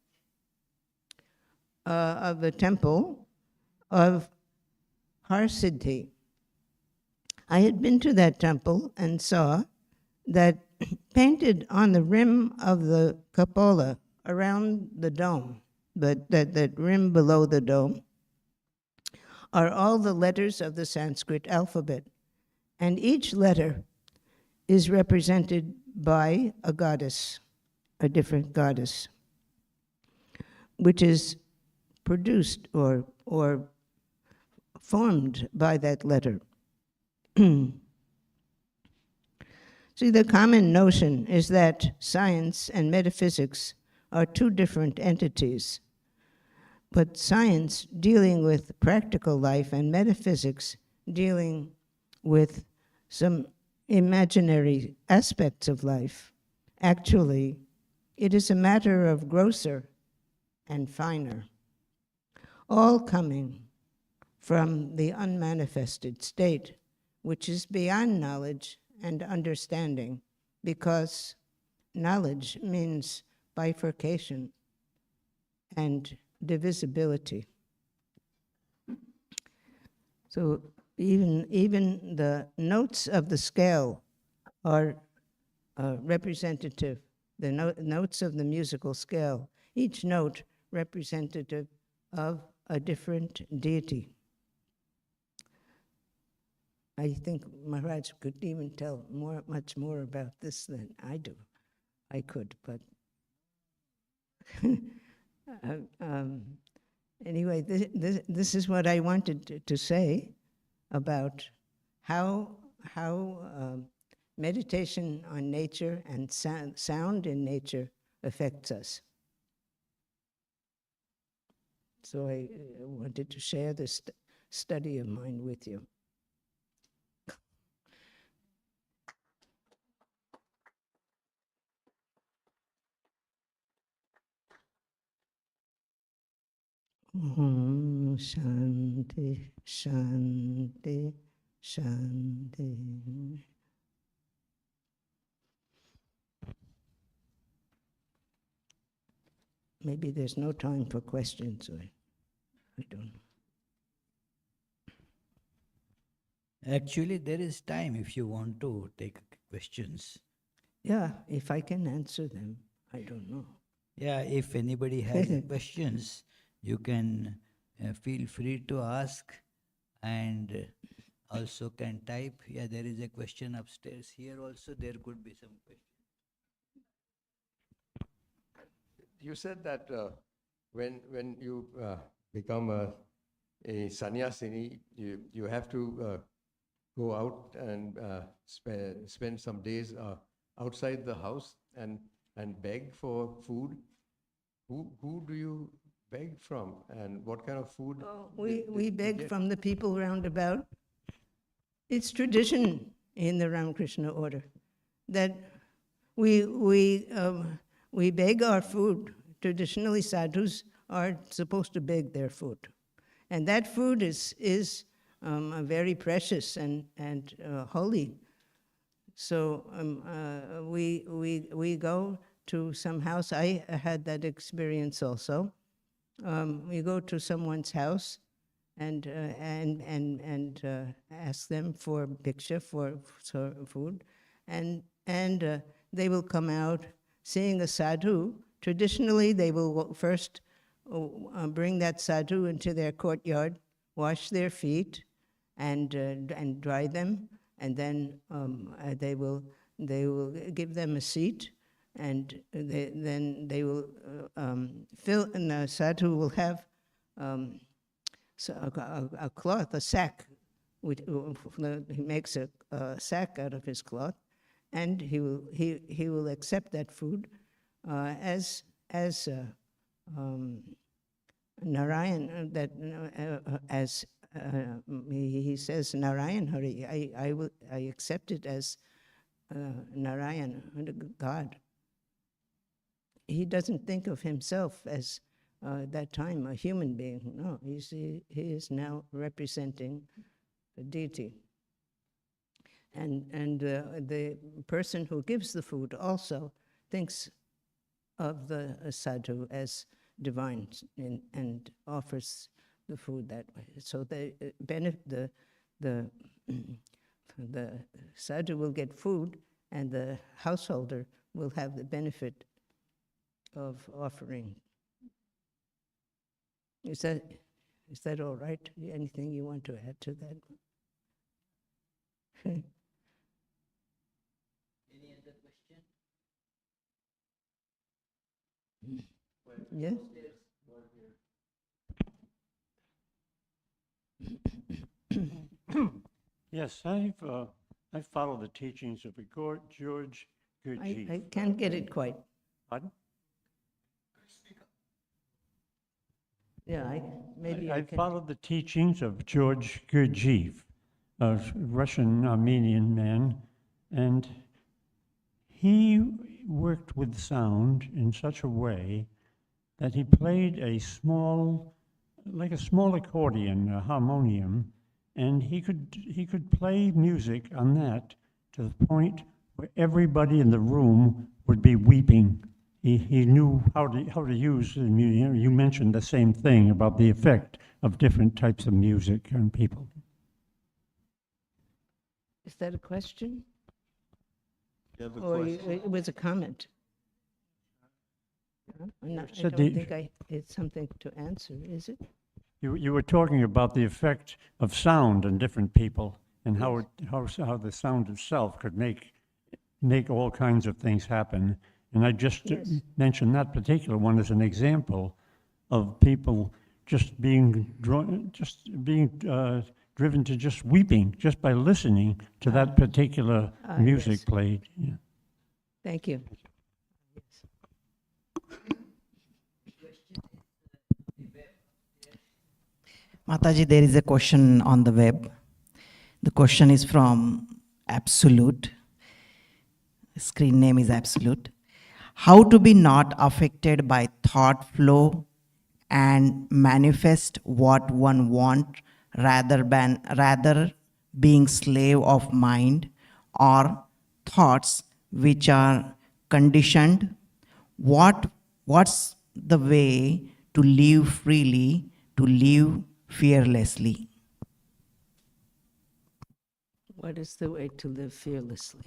Of the temple of Harsiddhi. I had been to that temple and saw that painted on the rim of the cupola around the dome, that rim below the dome, are all the letters of the Sanskrit alphabet. And each letter is represented by a goddess, a different goddess, which is produced or formed by that letter. See, the common notion is that science and metaphysics are two different entities. But science dealing with practical life and metaphysics dealing with some imaginary aspects of life. Actually, it is a matter of grosser and finer, all coming from the unmanifested state, which is beyond knowledge and understanding, because knowledge means bifurcation and divisibility. So even the notes of the scale are representative, the notes of the musical scale, each note representative of a different deity. I think Maharaj could even tell much more about this than I do. I could, but anyway, this is what I wanted to say about how meditation on nature and sound in nature affects us. So I wanted to share this study of mine with you. Shanti, Shanti, Shanti. Maybe there's no time for questions, or I don't know. Actually, there is time if you want to take questions. Yeah, if I can answer them, I don't know. Yeah, if anybody has questions, you can feel free to ask, and also can type. Yeah, there is a question upstairs. Here also there could be some question. You said that when you become a sannyasini, you have to go out and spend some days outside the house and beg for food. Who do you beg from, and what kind of food? We beg from the people round about. It's tradition in the Ramakrishna order that we beg our food. Traditionally, sadhus are supposed to beg their food. And that food is very precious and holy. So we go to some house. I had that experience also. We go to someone's house and ask them for bhiksha, for food, and they will come out. Seeing a sadhu, traditionally they will first bring that sadhu into their courtyard, wash their feet, and dry them, and then they will give them a seat, and then they will fill, and the sadhu will have a cloth, a sack. He makes a sack out of his cloth, and he will accept that food as Narayan, as he says, Narayan Hari. I accept it as Narayan, God. He doesn't think of himself as that time a human being. No, he is now representing a deity. And the person who gives the food also thinks of the sadhu as divine and offers the food that way. So the sadhu will get food, and the householder will have the benefit of offering. Is that all right? Anything you want to add to that? Any other question? Yes? Yes, I've followed the teachings of George Gurdjieff. I can't get it quite. Pardon? Yeah, maybe I can. followed the teachings of George Gurdjieff, a Russian-Armenian man, and he worked with sound in such a way that he played like a small accordion, a harmonium, and he could play music on that to the point where everybody in the room would be weeping. He knew how to use the music. You mentioned the same thing about the effect of different types of music on people. Is that a question? You have a Or question? it was a comment? I said don't the- think it's something to answer, is it? You were talking about the effect of sound on different people and how the sound itself could make all kinds of things happen. And I just Yes. mentioned that particular one as an example of people just being driven to just weeping just by listening to that particular music yes. played. Yeah. Thank you. Mataji, there is a question on the web. The question is from Absolute. Screen name is Absolute. How to be not affected by thought flow and manifest what one wants rather being slave of mind or thoughts which are conditioned? What's the way to live freely, to live fearlessly? What is the way to live fearlessly?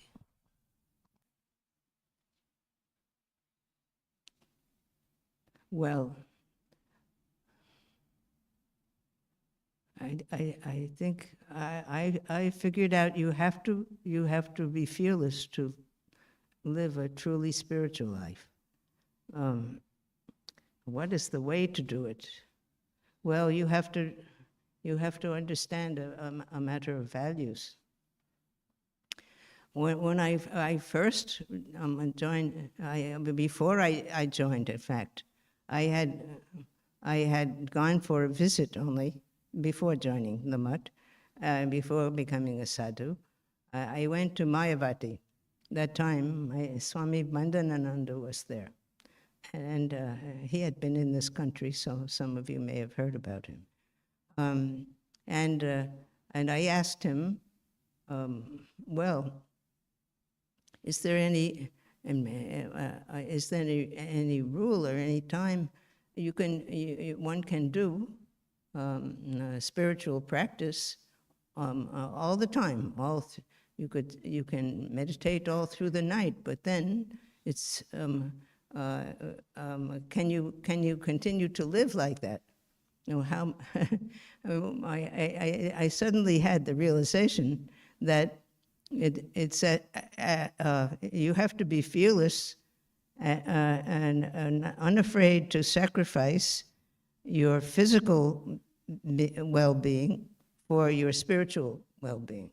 Well, I think I figured out you have to be fearless to live a truly spiritual life. What is the way to do it? Well, you have to understand a matter of values. When I first joined, before I joined, in fact, I had gone for a visit only before joining the mutt, before becoming a sadhu. I went to Mayavati. That time, Swami Bandanananda was there. And he had been in this country, so some of you may have heard about him. And I asked him, well, is there any rule or any time one can do spiritual practice all the time? You can meditate all through the night, but then it's can you continue to live like that? How I suddenly had the realization that it's you have to be fearless and unafraid to sacrifice your physical well-being for your spiritual well-being.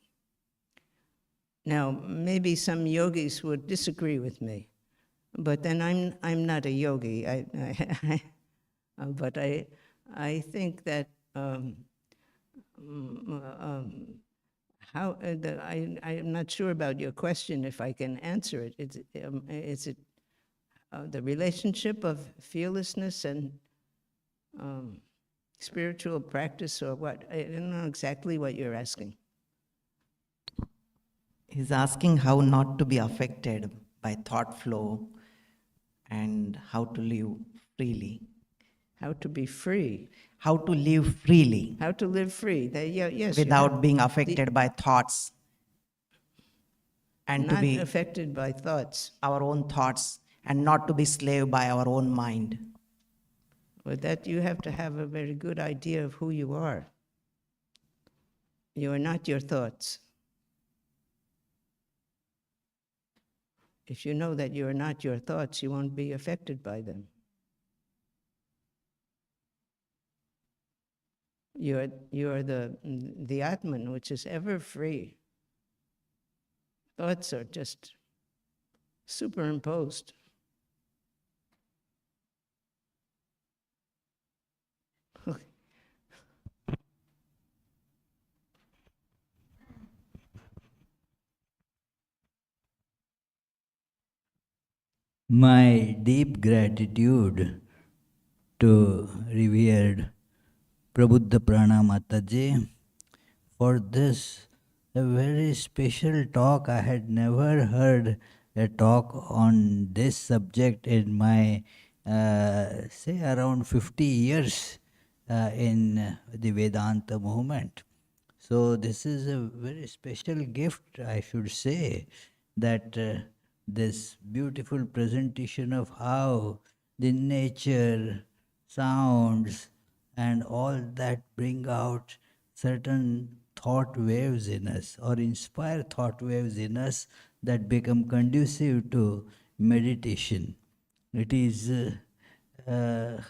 Now, maybe some yogis would disagree with me, but then I'm not a yogi. But I think that I'm not sure about your question, if I can answer it. Is it the relationship of fearlessness and spiritual practice, or what? I don't know exactly what you're asking. He's asking how not to be affected by thought flow and how to live freely. How to be free. How to live freely. How to live free. Yes. Without being affected by thoughts. And not to be affected by thoughts. Our own thoughts, and not to be slave by our own mind. But that you have to have a very good idea of who you are. You are not your thoughts. If you know that you are not your thoughts, you won't be affected by them. You are the Atman, which is ever free. Thoughts are just superimposed. My deep gratitude to revered Prabuddhaprana Mataji for this a very special talk. I had never heard a talk on this subject in my, say, around 50 years in the Vedanta movement. So this is a very special gift, I should say, that this beautiful presentation of how the nature, sounds, and all that bring out certain thought waves in us or inspire thought waves in us that become conducive to meditation. It is a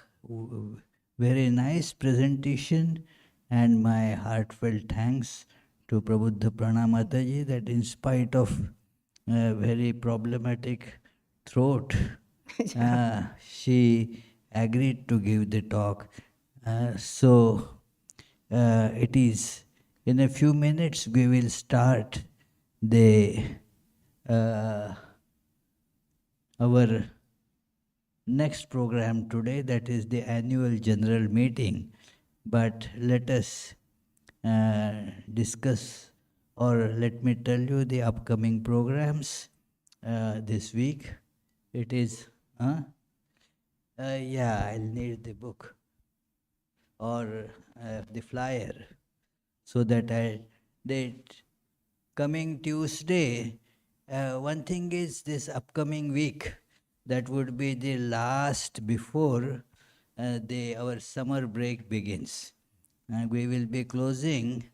very nice presentation, and my heartfelt thanks to Prabuddhaprana Mataji that in spite of a very problematic throat, she agreed to give the talk. So it is in a few minutes we will start the our next program today, that is the annual general meeting. But let us discuss, or let me tell you the upcoming programs this week. It is, yeah, I'll need the book or the flyer, so that coming Tuesday, one thing is this upcoming week, that would be the last before our summer break begins. we will be closing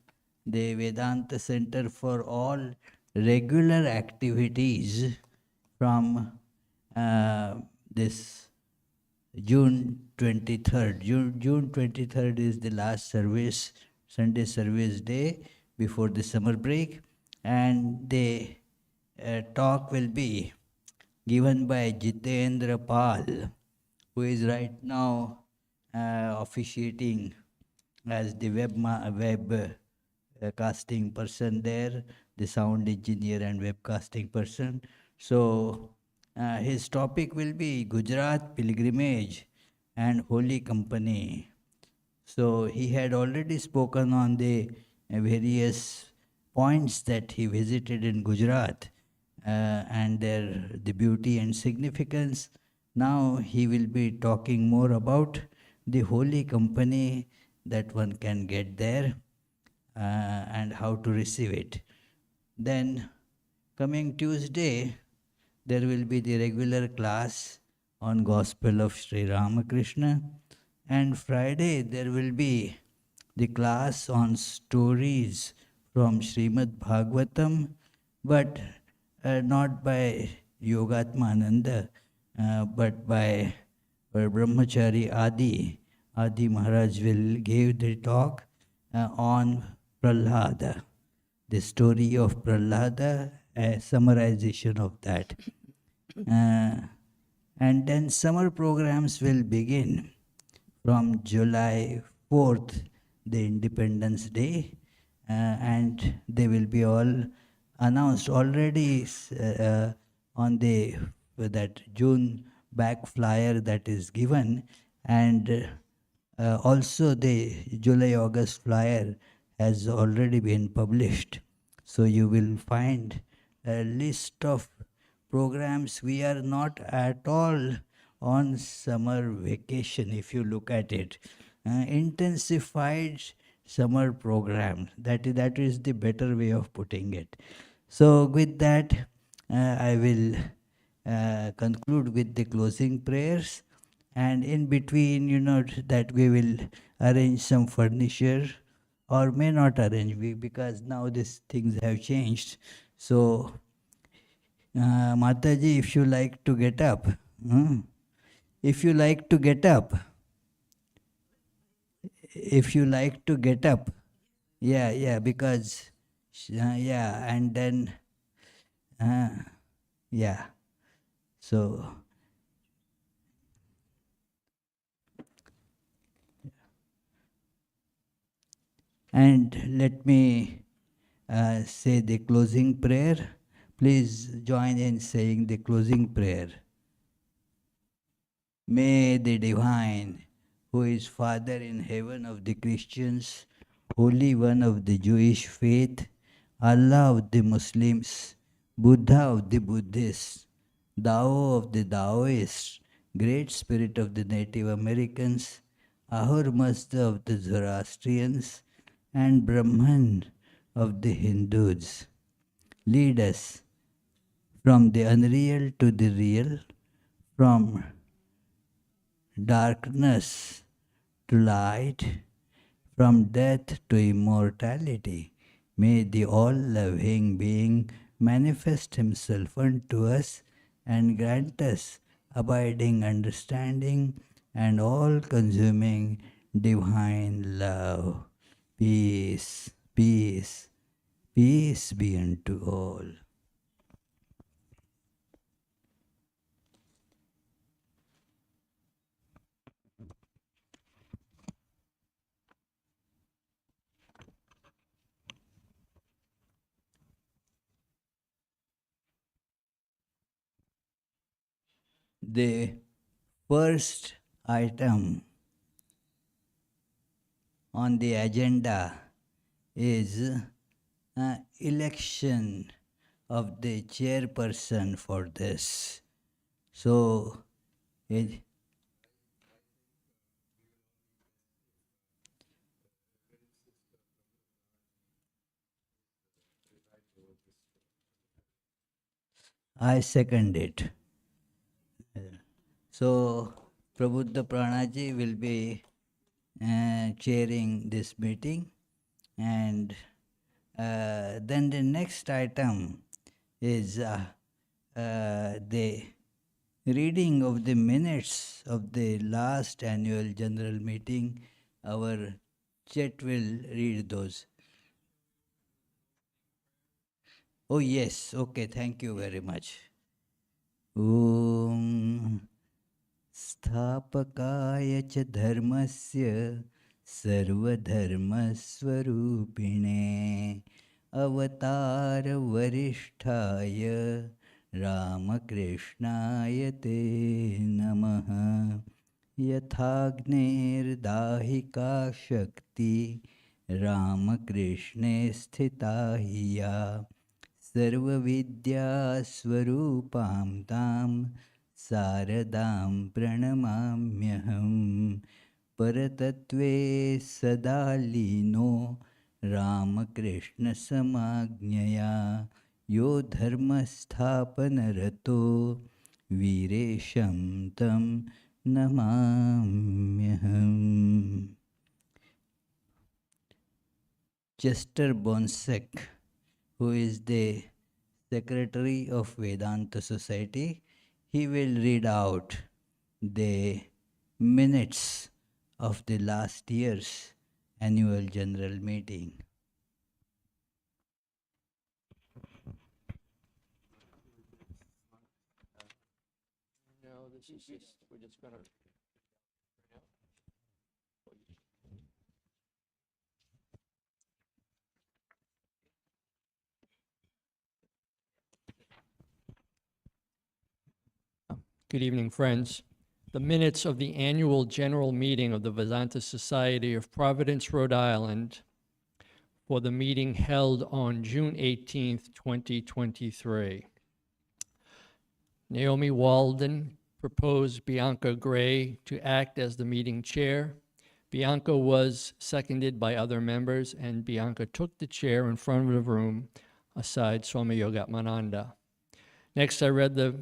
the Vedanta Center for all regular activities from this June 23rd. June 23rd is the last service, Sunday service day before the summer break, and the talk will be given by Jitendra Pal, who is right now officiating as the web casting person there, the sound engineer and webcasting person. So his topic will be Gujarat pilgrimage and Holy Company. So he had already spoken on the various points that he visited in Gujarat and the beauty and significance. Now he will be talking more about the Holy Company that one can get there and how to receive it. Then coming Tuesday, there will be the regular class on Gospel of Sri Ramakrishna, and Friday there will be the class on stories from Srimad Bhagavatam, but not by Yogatmananda, but by Brahmachari Adi Maharaj will give the talk on Prahlada, the story of Prahlada, a summarization of that. And then summer programs will begin from July 4th, the Independence Day, and they will be all announced already on the that June back flyer that is given, and also the July-August flyer has already been published. So you will find a list of programs. We are not at all on summer vacation if you look at it. Intensified summer program. That is the better way of putting it. So with that, I will conclude with the closing prayers. And in between, that we will arrange some furniture or may not arrange because now these things have changed. So, Mataji, if you like to get up, if you like to get up, yeah, because, yeah, and then, yeah, so, and let me say the closing prayer. Please join in saying the closing prayer. May the Divine, who is Father in heaven of the Christians, Holy One of the Jewish faith, Allah of the Muslims, Buddha of the Buddhists, Tao of the Taoists, Great Spirit of the Native Americans, Ahura Mazda of the Zoroastrians, and Brahman of the Hindus lead us from the unreal to the real, from darkness to light, from death to immortality. May the all-loving being manifest himself unto us and grant us abiding understanding and all-consuming divine love. Peace, peace, peace be unto all. The first item on the agenda is election of the chairperson for this. So, I second it. So, Prabuddhaprana ji will be chairing this meeting. And then the next item is the reading of the minutes of the last annual general meeting. Our Chet will read those. Oh yes, okay, thank you very much. Om Sthapakaya cha dharmasya sarvadharmasvarupine avatar varishtaya Ramakrishnaya te namaha yathagner dahika shakti Ramakrishne sthita hiya सर्वविद्यास्वरूपां तां शारदां प्रणमाम्यहं परतत्त्वे सदा लीनो रामकृष्णसमाज्ञया यो धर्मस्थापनरतो वीरेशं तं नमाम्यहम्. Chester Bonsek, who is the secretary of Vedanta Society, he will read out the minutes of the last year's annual general meeting. No, this is just, we're just gonna. Good evening, friends. The minutes of the annual general meeting of the Vedanta Society of Providence, Rhode Island, for the meeting held on June 18th, 2023. Naomi Walden proposed Bianca Gray to act as the meeting chair. Bianca was seconded by other members, and Bianca took the chair in front of the room aside Swami Yogatmananda. Next, I read the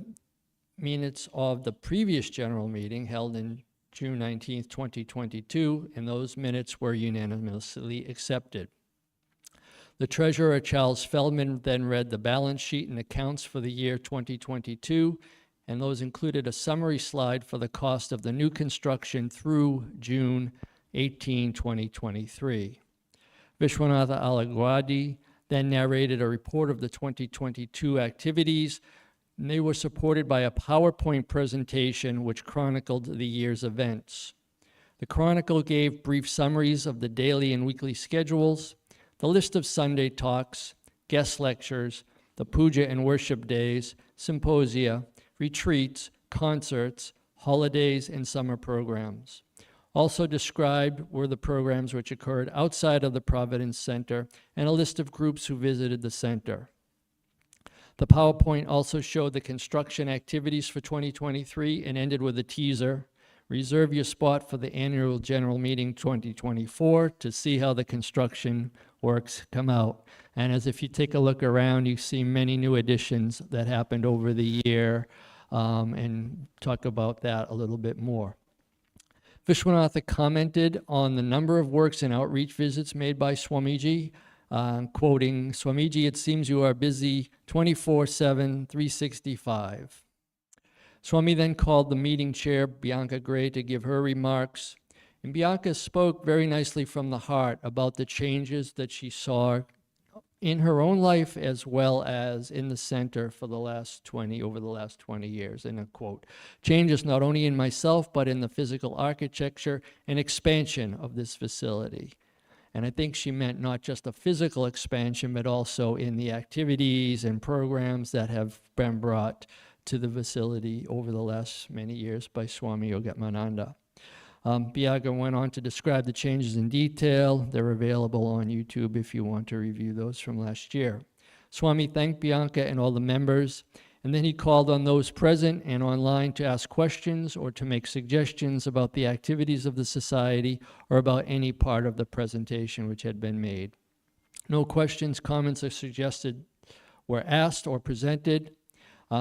minutes of the previous general meeting held in June 19th, 2022, and those minutes were unanimously accepted. The treasurer, Charles Feldman, then read the balance sheet and accounts for the year 2022, and those included a summary slide for the cost of the new construction through June 18, 2023. Vishwanatha Alagwadi then narrated a report of the 2022 activities, and they were supported by a PowerPoint presentation which chronicled the year's events. The Chronicle gave brief summaries of the daily and weekly schedules, the list of Sunday talks, guest lectures, the puja and worship days, symposia, retreats, concerts, holidays, and summer programs. Also described were the programs which occurred outside of the Providence Center and a list of groups who visited the center. The PowerPoint also showed the construction activities for 2023 and ended with a teaser. Reserve your spot for the annual general meeting 2024 to see how the construction works come out. And as if you take a look around, you see many new additions that happened over the year, and talk about that a little bit more. Vishwanatha commented on the number of works and outreach visits made by Swamiji, quoting, "Swamiji, it seems you are busy 24/7, 365. Swami then called the meeting chair, Bianca Gray, to give her remarks. And Bianca spoke very nicely from the heart about the changes that she saw in her own life as well as in the center for the last 20 years. And a quote, "Changes not only in myself, but in the physical architecture and expansion of this facility." And I think she meant not just a physical expansion, but also in the activities and programs that have been brought to the facility over the last many years by Swami Yogatmananda. Bianca went on to describe the changes in detail. They're available on YouTube if you want to review those from last year. Swami thanked Bianca and all the members, and then he called on those present and online to ask questions or to make suggestions about the activities of the society or about any part of the presentation which had been made. No questions, comments, or suggested were asked or presented.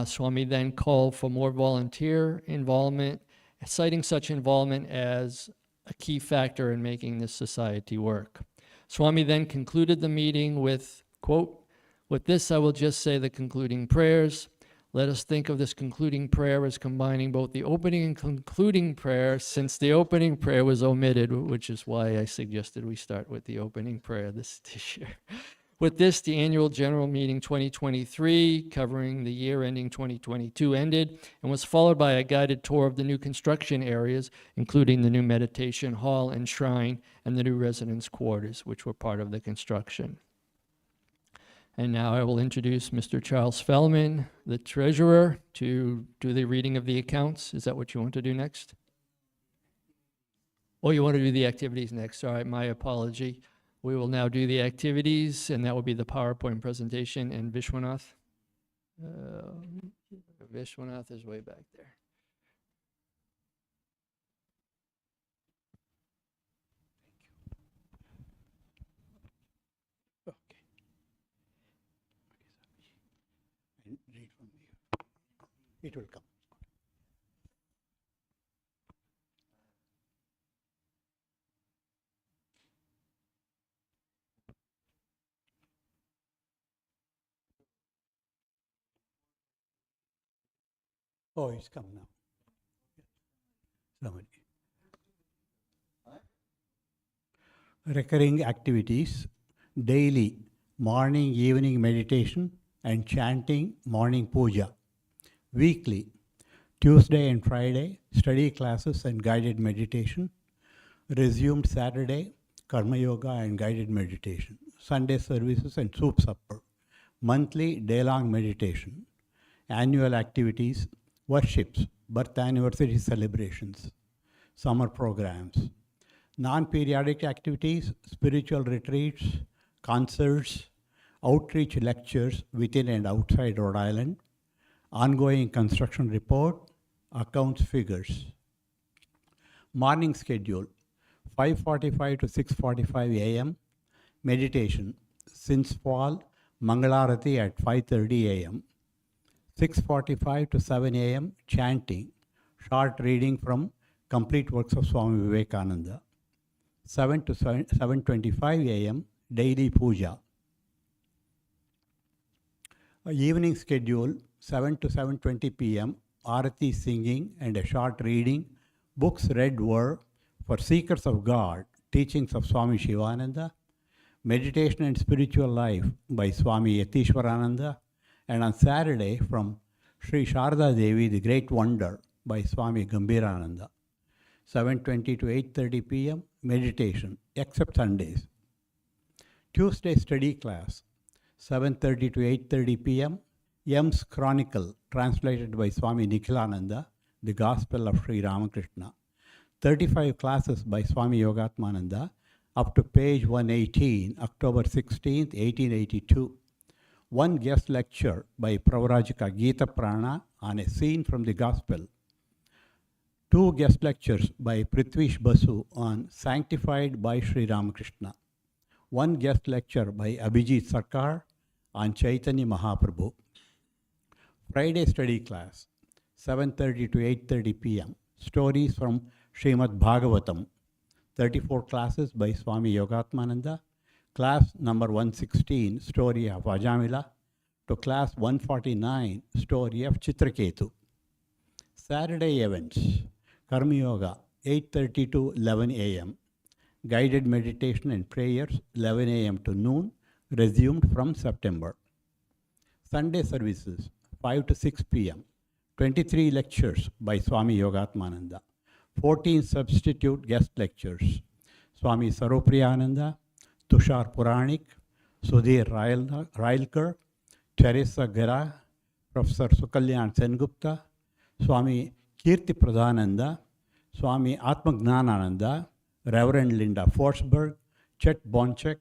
Swami then called for more volunteer involvement, citing such involvement as a key factor in making this society work. Swami then concluded the meeting with, quote, "With this, I will just say the concluding prayers. Let us think of this concluding prayer as combining both the opening and concluding prayer, since the opening prayer was omitted, which is why I suggested we start with the opening prayer this year. With this, the annual general meeting 2023, covering the year ending 2022, ended and was followed by a guided tour of the new construction areas, including the new meditation hall and shrine and the new residence quarters, which were part of the construction. And now I will introduce Mr. Charles Fellman, the treasurer, to do the reading of the accounts. Is that what you want to do next? Oh, you want to do the activities next. All right, my apology. We will now do the activities, and that will be the PowerPoint presentation. And Vishwanath? Vishwanath is way back there. Read from here. It will come. Oh, it's come now. Somebody. Recurring activities, daily morning, evening meditation and chanting, morning puja. Weekly, Tuesday and Friday, study classes and guided meditation. Resumed Saturday, karma yoga and guided meditation. Sunday services and soup supper. Monthly, day-long meditation. Annual activities, worships, birth anniversary celebrations, summer programs. Non-periodic activities, spiritual retreats, concerts, outreach lectures within and outside Rhode Island, ongoing construction report, accounts figures. Morning schedule, 5:45 to 6:45 a.m. Meditation, since fall, Mangalarati at 5:30 a.m. 6:45 to 7 a.m. chanting, short reading from complete works of Swami Vivekananda. 7 to 7:25 a.m. daily puja. Evening schedule, 7 to 7:20 p.m. Arati singing and a short reading. Books read were For Seekers of God, Teachings of Swami Shivananda, Meditation and Spiritual Life by Swami Yatishwarananda, and on Saturday from Sri Sharda Devi, the Great Wonder by Swami Gambhirananda. 7:20 to 8:30 p.m. meditation, except Sundays. Tuesday study class, 7:30 to 8:30 p.m. Yam's Chronicle, translated by Swami Nikhilananda, the Gospel of Sri Ramakrishna. 35 classes by Swami Yogatmananda, up to page 118, October 16th, 1882. One guest lecture by Pravrajika Prabuddhaprana on a scene from the Gospel. 2 guest lectures by Prithvish Basu on Sanctified by Sri Ramakrishna. 1 guest lecture by Abhijit Sarkar on Chaitanya Mahaprabhu. Friday study class, 7:30 to 8:30 p.m. Stories from Srimad Bhagavatam. 34 classes by Swami Yogatmananda. Class number 116, story of Ajamila, to class 149, story of Chitraketu. Saturday events, Karma Yoga, 8:30 to 11 a.m. Guided meditation and prayers, 11 a.m. to noon, resumed from September. Sunday services, 5 to 6 p.m. 23 lectures by Swami Yogatmananda. 14 substitute guest lectures. Swami Saropriyananda, Tushar Puranik, Sudhir Railkar, Teresa Gara, Professor Sukalyan Sengupta, Swami Kirti Pradhananda, Swami Atmagnanananda, Reverend Linda Forsberg, Chet Bonchek,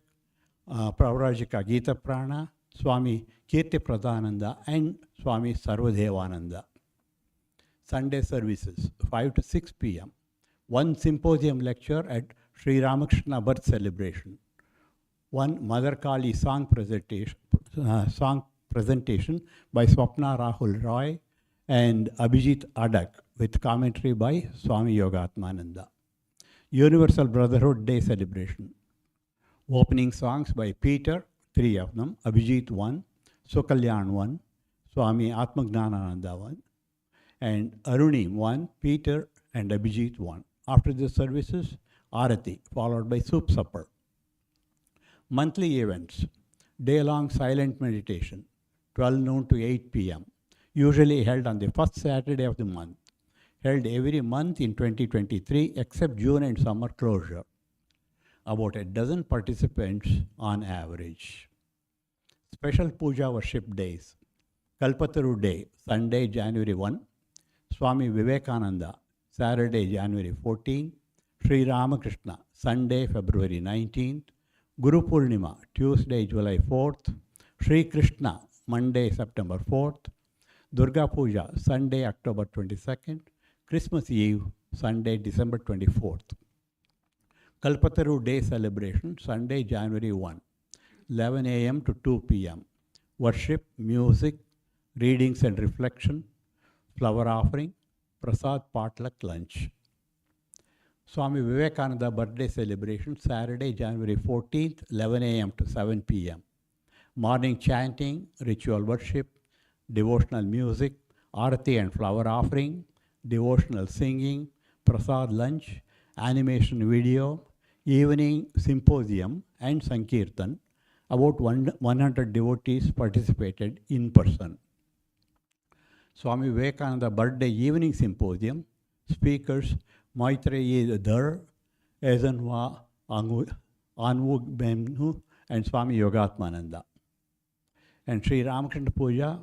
Pravrajika Prabuddhaprana, Swami Kirti Pradhananda, and Swami Sarvadevananda. Sunday services, 5 to 6 p.m. 1 symposium lecture at Sri Ramakrishna birth celebration. 1 Mother Kali song presentation by Swapna Rahul Roy and Abhijit Adak with commentary by Swami Yogatmananda. Universal Brotherhood Day celebration. Opening songs by Peter, 3 of them, Abhijit 1, Sukalyan 1, Swami Atmagnanananda 1, and Aruni 1, Peter and Abhijit 1. After the services, Arati, followed by soup supper. Monthly events, day-long silent meditation, 12 noon to 8 p.m., usually held on the first Saturday of the month, held every month in 2023 except June and summer closure. About a dozen participants on average. Special puja worship days. Kalpataru Day, Sunday, January 1. Swami Vivekananda, Saturday, January 14. Sri Ramakrishna, Sunday, February 19th. Guru Purnima, Tuesday, July 4th. Sri Krishna, Monday, September 4th. Durga Puja, Sunday, October 22nd. Christmas Eve, Sunday, December 24th. Kalpataru Day celebration, Sunday, January 1, 11 a.m. to 2 p.m. Worship, music, readings and reflection, flower offering, prasad potluck lunch. Swami Vivekananda birthday celebration, Saturday, January 14th, 11 a.m. to 7 p.m. Morning chanting, ritual worship, devotional music, arati and flower offering, devotional singing, prasad lunch, animation video, evening symposium and Sankirtan. About 100 devotees participated in person. Swami Vivekananda birthday evening symposium, speakers Maitreyi Dhar, Ezenwa Anvug Bemnu and Swami Yogatmananda. And Sri Ramakrishna Puja,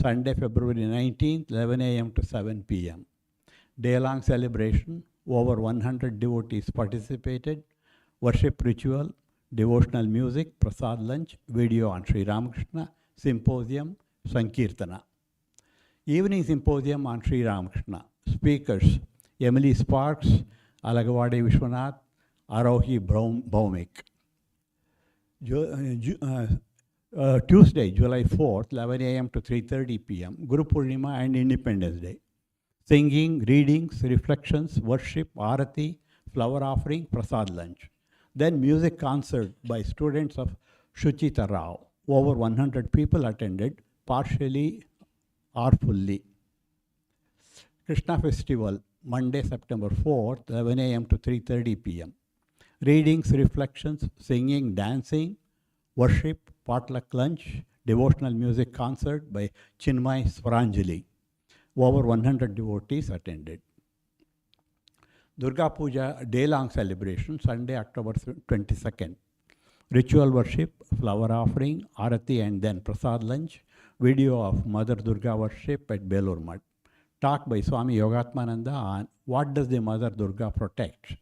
Sunday, February 19th, 11 a.m. to 7 p.m. Day-long celebration, over 100 devotees participated, worship ritual, devotional music, prasad lunch, video on Sri Ramakrishna, symposium, Sankirtana. Evening symposium on Sri Ramakrishna. Speakers, Emily Sparks, Alagawadi Vishwanath, Arohi Bhaumik. Tuesday, July 4th, 11 a.m. to 3:30 p.m., Guru Purnima and Independence Day. Singing, readings, reflections, worship, arati, flower offering, prasad lunch. Then music concert by students of Shuchita Rao. Over 100 people attended, partially or fully. Krishna Festival, Monday, September 4th, 11 a.m. to 3:30 p.m. Readings, reflections, singing, dancing, worship, potluck lunch, devotional music concert by Chinmay Swaranjali. Over 100 devotees attended. Durga Puja day-long celebration, Sunday, October 22nd. Ritual worship, flower offering, arati and then prasad lunch, video of Mother Durga worship at Belur Mutt. Talk by Swami Yogatmananda on what does the Mother Durga protect.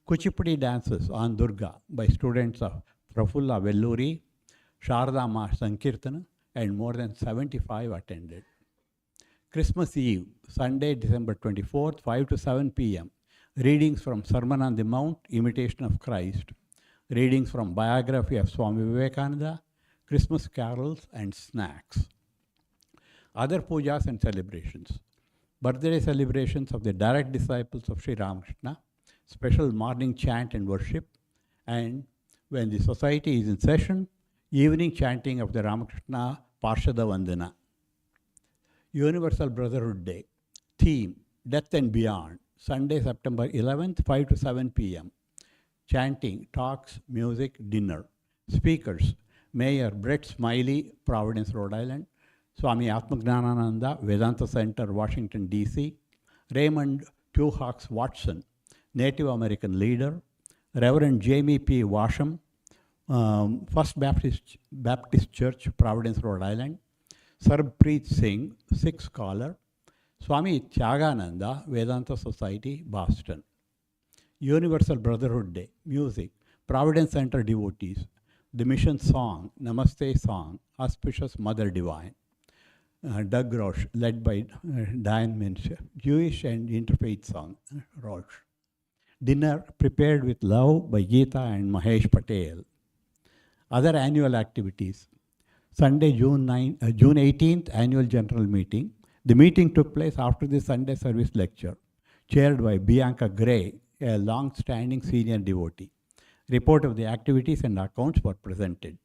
Kuchipudi dances on Durga by students of Prafulla Velluri, Sharda Ma Sankirtana, and more than 75 attended. Christmas Eve, Sunday, December 24th, 5 to 7 p.m. Readings from Sermon on the Mount, Imitation of Christ. Readings from Biography of Swami Vivekananda, Christmas carols and snacks. Other pujas and celebrations. Birthday celebrations of the direct disciples of Sri Ramakrishna, special morning chant and worship, and when the society is in session, evening chanting of the Ramakrishna Parshada Vandana. Universal Brotherhood Day. Theme, Death and Beyond. Sunday, September 11th, 5 to 7 p.m. Chanting, talks, music, dinner. Speakers, Mayor Brett Smiley, Providence, Rhode Island. Swami Atmagnanananda, Vedanta Center, Washington, D.C. Raymond Two Hawks Watson, Native American leader. Reverend Jamie P. Washam, First Baptist Church, Providence, Rhode Island. Sarpreet Singh, Sikh scholar. Swami Tyagananda, Vedanta Society, Boston. Universal Brotherhood Day, music, Providence Center devotees. The mission song, Namaste song, Auspicious Mother Divine. Doug Roche, led by Diane Minch, Jewish and interfaith song, Roche. Dinner prepared with love by Geeta and Mahesh Patel. Other annual activities. Sunday, June 18th, annual general meeting. The meeting took place after the Sunday service lecture, chaired by Bianca Gray, a long-standing senior devotee. Report of the activities and accounts were presented.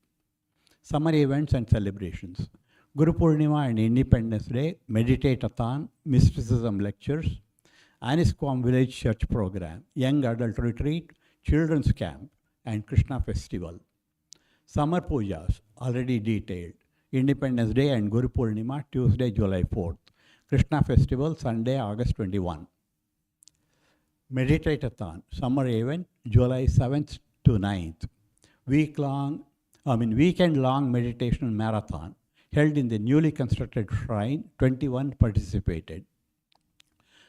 Summer events and celebrations. Guru Purnima and Independence Day, Meditate-a-thon, Mysticism lectures, Anisquam Village Church program, Young Adult Retreat, Children's Camp, and Krishna Festival. Summer Pujas, already detailed. Independence Day and Guru Purnima, Tuesday, July 4th. Krishna Festival, Sunday, August 21. Meditate-a-thon, summer event, July 7th to 9th. Weekend-long meditation marathon held in the newly constructed shrine. 21 participated.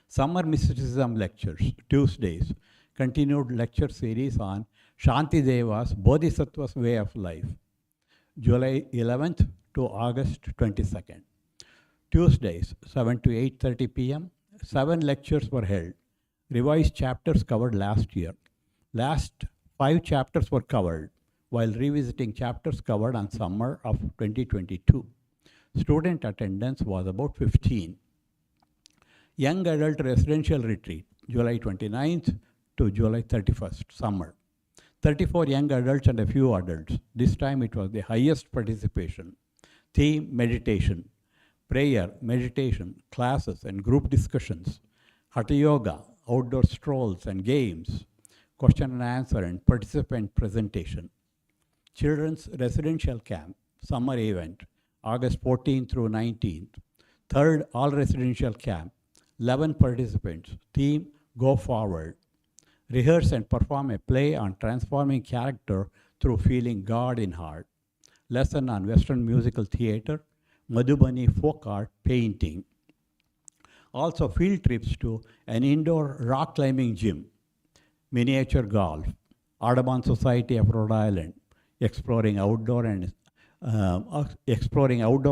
Summer mysticism lectures, Tuesdays. Continued lecture series on Shanti Deva's Bodhisattva's way of life, July 11th to August 22nd. Tuesdays, 7 to 8:30 p.m. 7 lectures were held. Revised chapters covered last year. Last 5 chapters were covered, while revisiting chapters covered on summer of 2022. Student attendance was about 15. Young Adult Residential Retreat, July 29th to July 31st, summer. 34 young adults and a few adults. This time it was the highest participation. Theme, meditation. Prayer, meditation, classes and group discussions. Hatha yoga, outdoor strolls and games. Question and answer and participant presentation. Children's Residential Camp, summer event, August 14th through 19th. Third All Residential Camp, 11 participants. Theme, Go Forward. Rehearse and perform a play on transforming character through feeling God in heart. Lesson on Western musical theater, Madhubani folk art, painting. Also field trips to an indoor rock climbing gym, miniature golf, Audubon Society of Rhode Island, exploring outdoor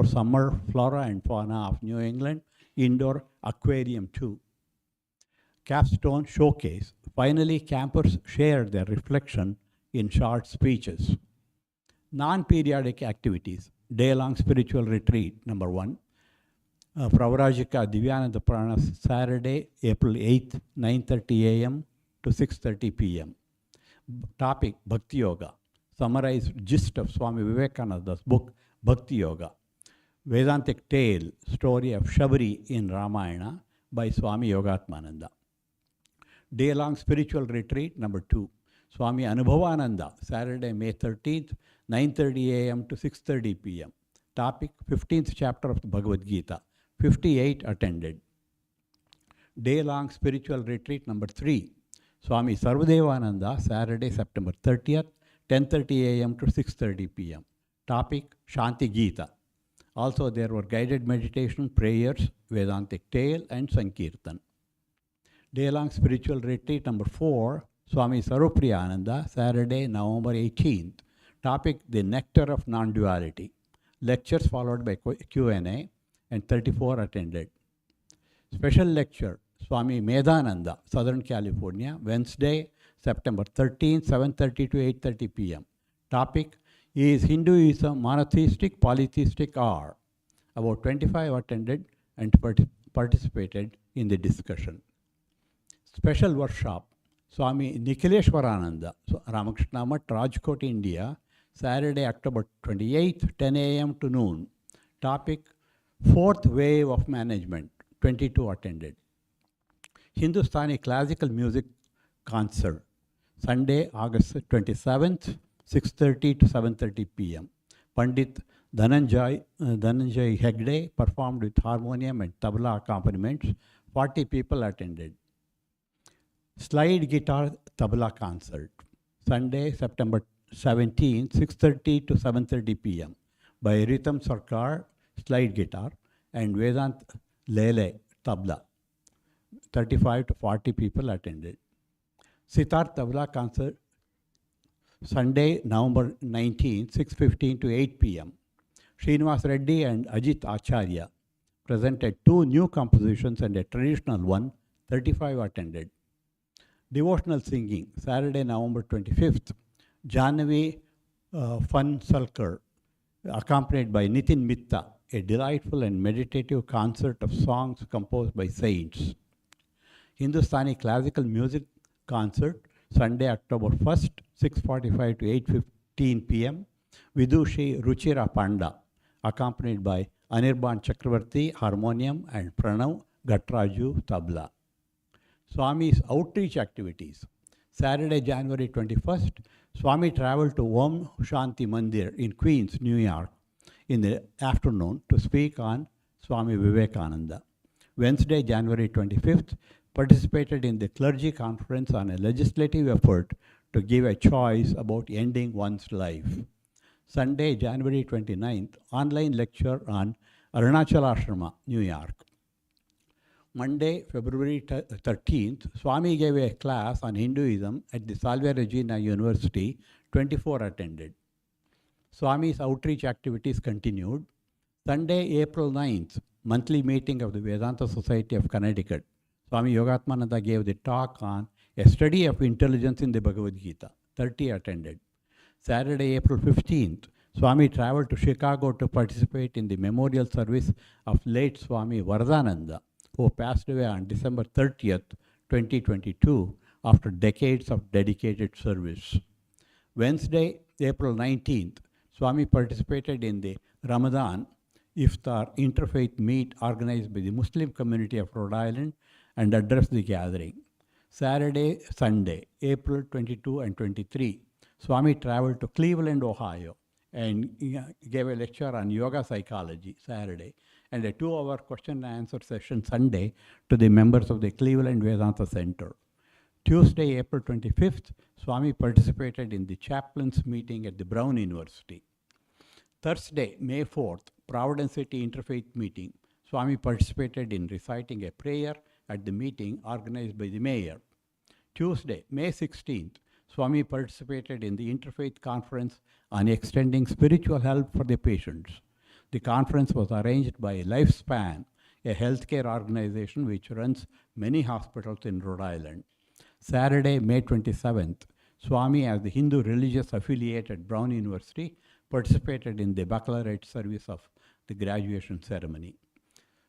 summer flora and fauna of New England, indoor aquarium too. Capstone showcase. Finally, campers shared their reflection in short speeches. Non-periodic activities. Day-long spiritual retreat, number 1. Pravrajika Divyananda Saturday, April 8th, 9:30 a.m. to 6:30 p.m. Topic, Bhakti Yoga. Summarized gist of Swami Vivekananda's book, Bhakti Yoga. Vedantic tale, story of Shabari in Ramayana by Swami Yogatmananda. Day-long spiritual retreat, number 2. Swami Anubhavananda, Saturday, May 13th, 9:30 a.m. to 6:30 p.m. Topic, 15th chapter of the Bhagavad Gita. 58 attended. Day-long spiritual retreat, number 3. Swami Sarvadevananda, Saturday, September 30th, 10:30 a.m. to 6:30 p.m. Topic, Shanti Gita. Also, there were guided meditation, prayers, Vedantic tale, and Sankirtan. Day-long spiritual retreat, number 4. Swami Sarupriyananda, Saturday, November 18th. Topic, the nectar of non-duality. Lectures followed by Q&A, and 34 attended. Special lecture, Swami Medhananda, Southern California, Wednesday, September 13th, 7:30 to 8:30 p.m. Topic, is Hinduism monotheistic, polytheistic, or? About 25 attended and participated in the discussion. Special workshop, Swami Nikhileshwarananda, Ramakrishna Math, Rajkot, India, Saturday, October 28th, 10 a.m. to noon. Topic, Fourth Wave of Management, 22 attended. Hindustani Classical Music Concert, Sunday, August 27th, 6:30 to 7:30 p.m. Pandit Dhananjay Hegde performed with harmonium and tabla accompaniments. 40 people attended. Slide guitar tabla concert, Sunday, September 17th, 6:30 to 7:30 p.m. by Rhythm Sarkar, slide guitar, and Vedant Lele tabla. 35 to 40 people attended. Sitar tabla concert, Sunday, November 19th, 6:15 to 8 p.m. Srinivas Reddy and Ajit Acharya presented 2 new compositions and a traditional one. 35 attended. Devotional singing, Saturday, November 25th. Jahnavi Fansalkar, accompanied by Nitin Mitta, a delightful and meditative concert of songs composed by saints. Hindustani Classical Music concert, Sunday, October 1st, 6:45 to 8:15 p.m. Vidushi Ruchira Panda, accompanied by Anirban Chakravarti, harmonium, and Pranav Gatraju, tabla. Swami's outreach activities. Saturday, January 21st, Swami traveled to Om Shanti Mandir in Queens, New York, in the afternoon to speak on Swami Vivekananda. Wednesday, January 25th, participated in the clergy conference on a legislative effort to give a choice about ending one's life. Sunday, January 29th, online lecture on Arunachala Ashrama, New York. Monday, February 13th, Swami gave a class on Hinduism at the Salve Regina University. 24 attended. Swami's outreach activities continued. Sunday, April 9th, monthly meeting of the Vedanta Society of Connecticut. Swami Yogatmananda gave the talk on a study of intelligence in the Bhagavad Gita. 30 attended. Saturday, April 15th, Swami traveled to Chicago to participate in the memorial service of late Swami Varadananda, who passed away on December 30th, 2022, after decades of dedicated service. Wednesday, April 19th, Swami participated in the Ramadan Iftar interfaith meet organized by the Muslim community of Rhode Island and addressed the gathering. Saturday, Sunday, April 22 and 23, Swami traveled to Cleveland, Ohio, and gave a lecture on yoga psychology Saturday, and a 2-hour question and answer session Sunday to the members of the Cleveland Vedanta Center. Tuesday, April 25th, Swami participated in the chaplains meeting at the Brown University. Thursday, May 4th, Providence City Interfaith meeting. Swami participated in reciting a prayer at the meeting organized by the mayor. Tuesday, May 16th, Swami participated in the Interfaith Conference on extending spiritual help for the patients. The conference was arranged by Lifespan, a healthcare organization which runs many hospitals in Rhode Island. Saturday, May 27th, Swami, as the Hindu religious affiliate at Brown University, participated in the baccalaureate service of the graduation ceremony.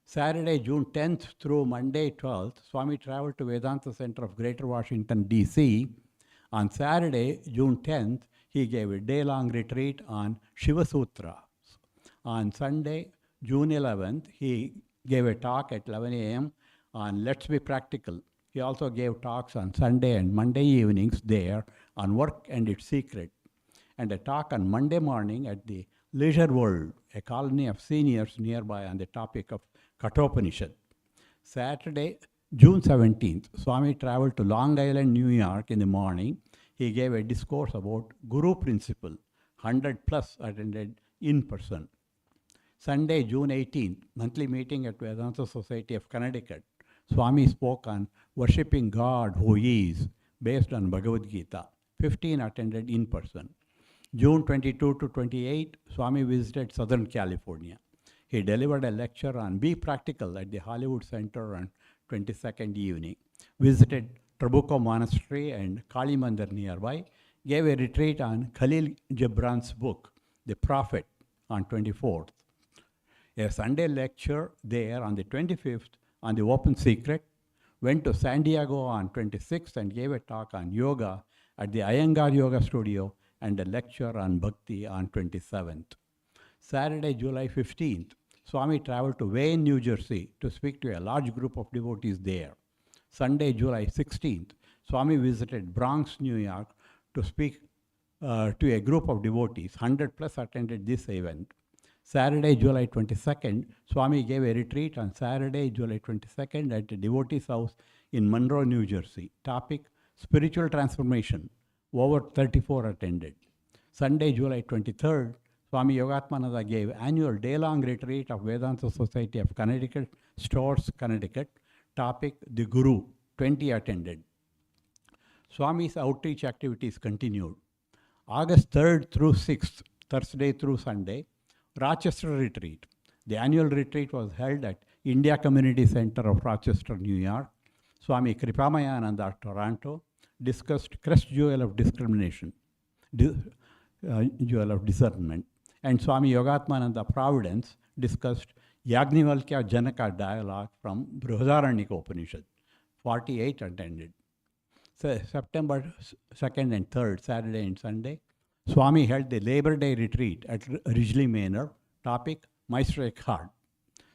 Saturday, June 10th through Monday 12th, Swami traveled to Vedanta Center of Greater Washington, D.C. On Saturday, June 10th, he gave a day-long retreat on Shiva Sutra. On Sunday, June 11th, he gave a talk at 11 a.m. on Let's Be Practical. He also gave talks on Sunday and Monday evenings there on work and its secret, and a talk on Monday morning at the Leisure World, a colony of seniors nearby, on the topic of Kathopanishad. Saturday, June 17th, Swami traveled to Long Island, New York in the morning. He gave a discourse about Guru Principle. 100 plus attended in person. Sunday, June 18th, monthly meeting at Vedanta Society of Connecticut. Swami spoke on worshipping God who is, based on Bhagavad Gita. 15 attended in person. June 22 to 28, Swami visited Southern California. He delivered a lecture on Be Practical at the Hollywood Center on 22nd evening, visited Trabuco Monastery and Kali Mandir nearby, gave a retreat on Khalil Gibran's book, The Prophet, on 24th. A Sunday lecture there on the 25th on the Open Secret, went to San Diego on 26th and gave a talk on yoga at the Iyengar Yoga Studio and a lecture on Bhakti on 27th. Saturday, July 15th, Swami traveled to Wayne, New Jersey to speak to a large group of devotees there. Sunday, July 16th, Swami visited Bronx, New York to speak to a group of devotees. 100 plus attended this event. Saturday, July 22nd, Swami gave a retreat on Saturday, July 22nd at a devotee's house in Monroe, New Jersey. Topic, Spiritual Transformation. Over 34 attended. Sunday, July 23rd, Swami Yogatmananda gave annual day-long retreat of Vedanta Society of Connecticut, Storrs, Connecticut. Topic, The Guru. 20 attended. Swami's outreach activities continued. August 3rd through 6th, Thursday through Sunday, Rochester Retreat. The annual retreat was held at India Community Center of Rochester, New York. Swami Kripamayananda of Toronto discussed Crest Jewel of Discrimination, Jewel of Discernment. And Swami Yogatmananda Providence discussed Yagnivalkya Janaka dialogue from Brihadaranyaka Upanishad. 48 attended. September 2nd and 3rd, Saturday and Sunday, Swami held the Labor Day retreat at Ridgely Manor. Topic, Maestro Eckhart.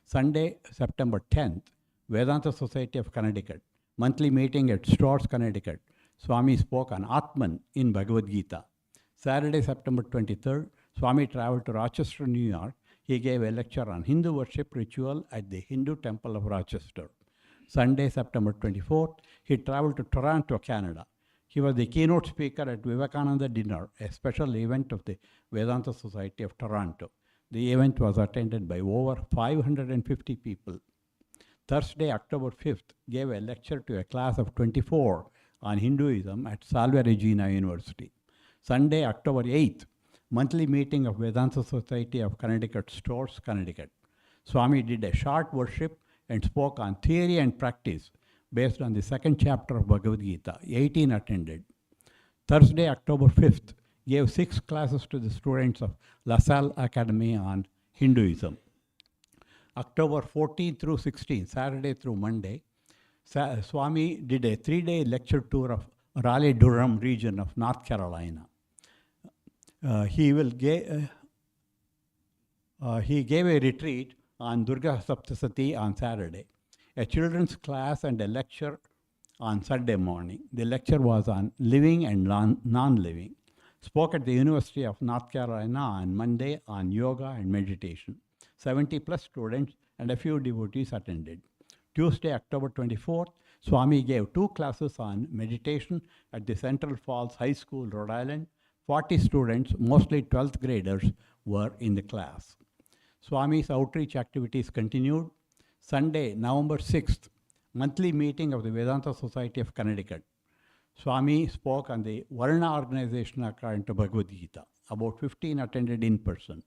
Sunday, September 10th, Vedanta Society of Connecticut, monthly meeting at Storrs, Connecticut. Swami spoke on Atman in Bhagavad Gita. Saturday, September 23rd, Swami traveled to Rochester, New York. He gave a lecture on Hindu worship ritual at the Hindu Temple of Rochester. Sunday, September 24th, he traveled to Toronto, Canada. He was the keynote speaker at Vivekananda Dinner, a special event of the Vedanta Society of Toronto. The event was attended by over 550 people. Thursday, October 5th, gave a lecture to a class of 24 on Hinduism at Salve Regina University. Sunday, October 8th, monthly meeting of Vedanta Society of Connecticut, Storrs, Connecticut. Swami did a short worship and spoke on theory and practice based on the second chapter of Bhagavad Gita. 18 attended. Thursday, October 5th, gave 6 classes to the students of La Salle Academy on Hinduism. October 14 through 16, Saturday through Monday, Swami did a 3-day lecture tour of Raleigh-Durham region of North Carolina. He gave a retreat on Durga Saptasati on Saturday, a children's class and a lecture on Sunday morning. The lecture was on living and non-living. Spoke at the University of North Carolina on Monday on yoga and meditation. 70 plus students and a few devotees attended. Tuesday, October 24th, Swami gave 2 classes on meditation at the Central Falls High School, Rhode Island. 40 students, mostly 12th graders, were in the class. Swami's outreach activities continued. Sunday, November 6th, monthly meeting of the Vedanta Society of Connecticut. Swami spoke on the Varna organization according to Bhagavad Gita. About 15 attended in person.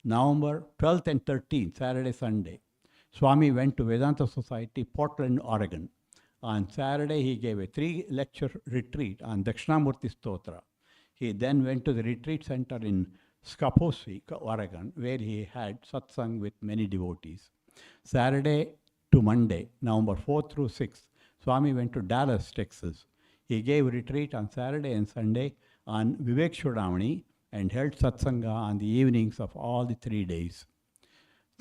November 12th and 13th, Saturday, Sunday, Swami went to Vedanta Society, Portland, Oregon. On Saturday, he gave a 3-lecture retreat on Dakshinamurti Stotra. He then went to the retreat center in Scappoose, Oregon, where he had satsang with many devotees. Saturday to Monday, November 4th through 6th, Swami went to Dallas, Texas. He gave a retreat on Saturday and Sunday on Vivek Chudamani and held satsanga on the evenings of all the 3 days.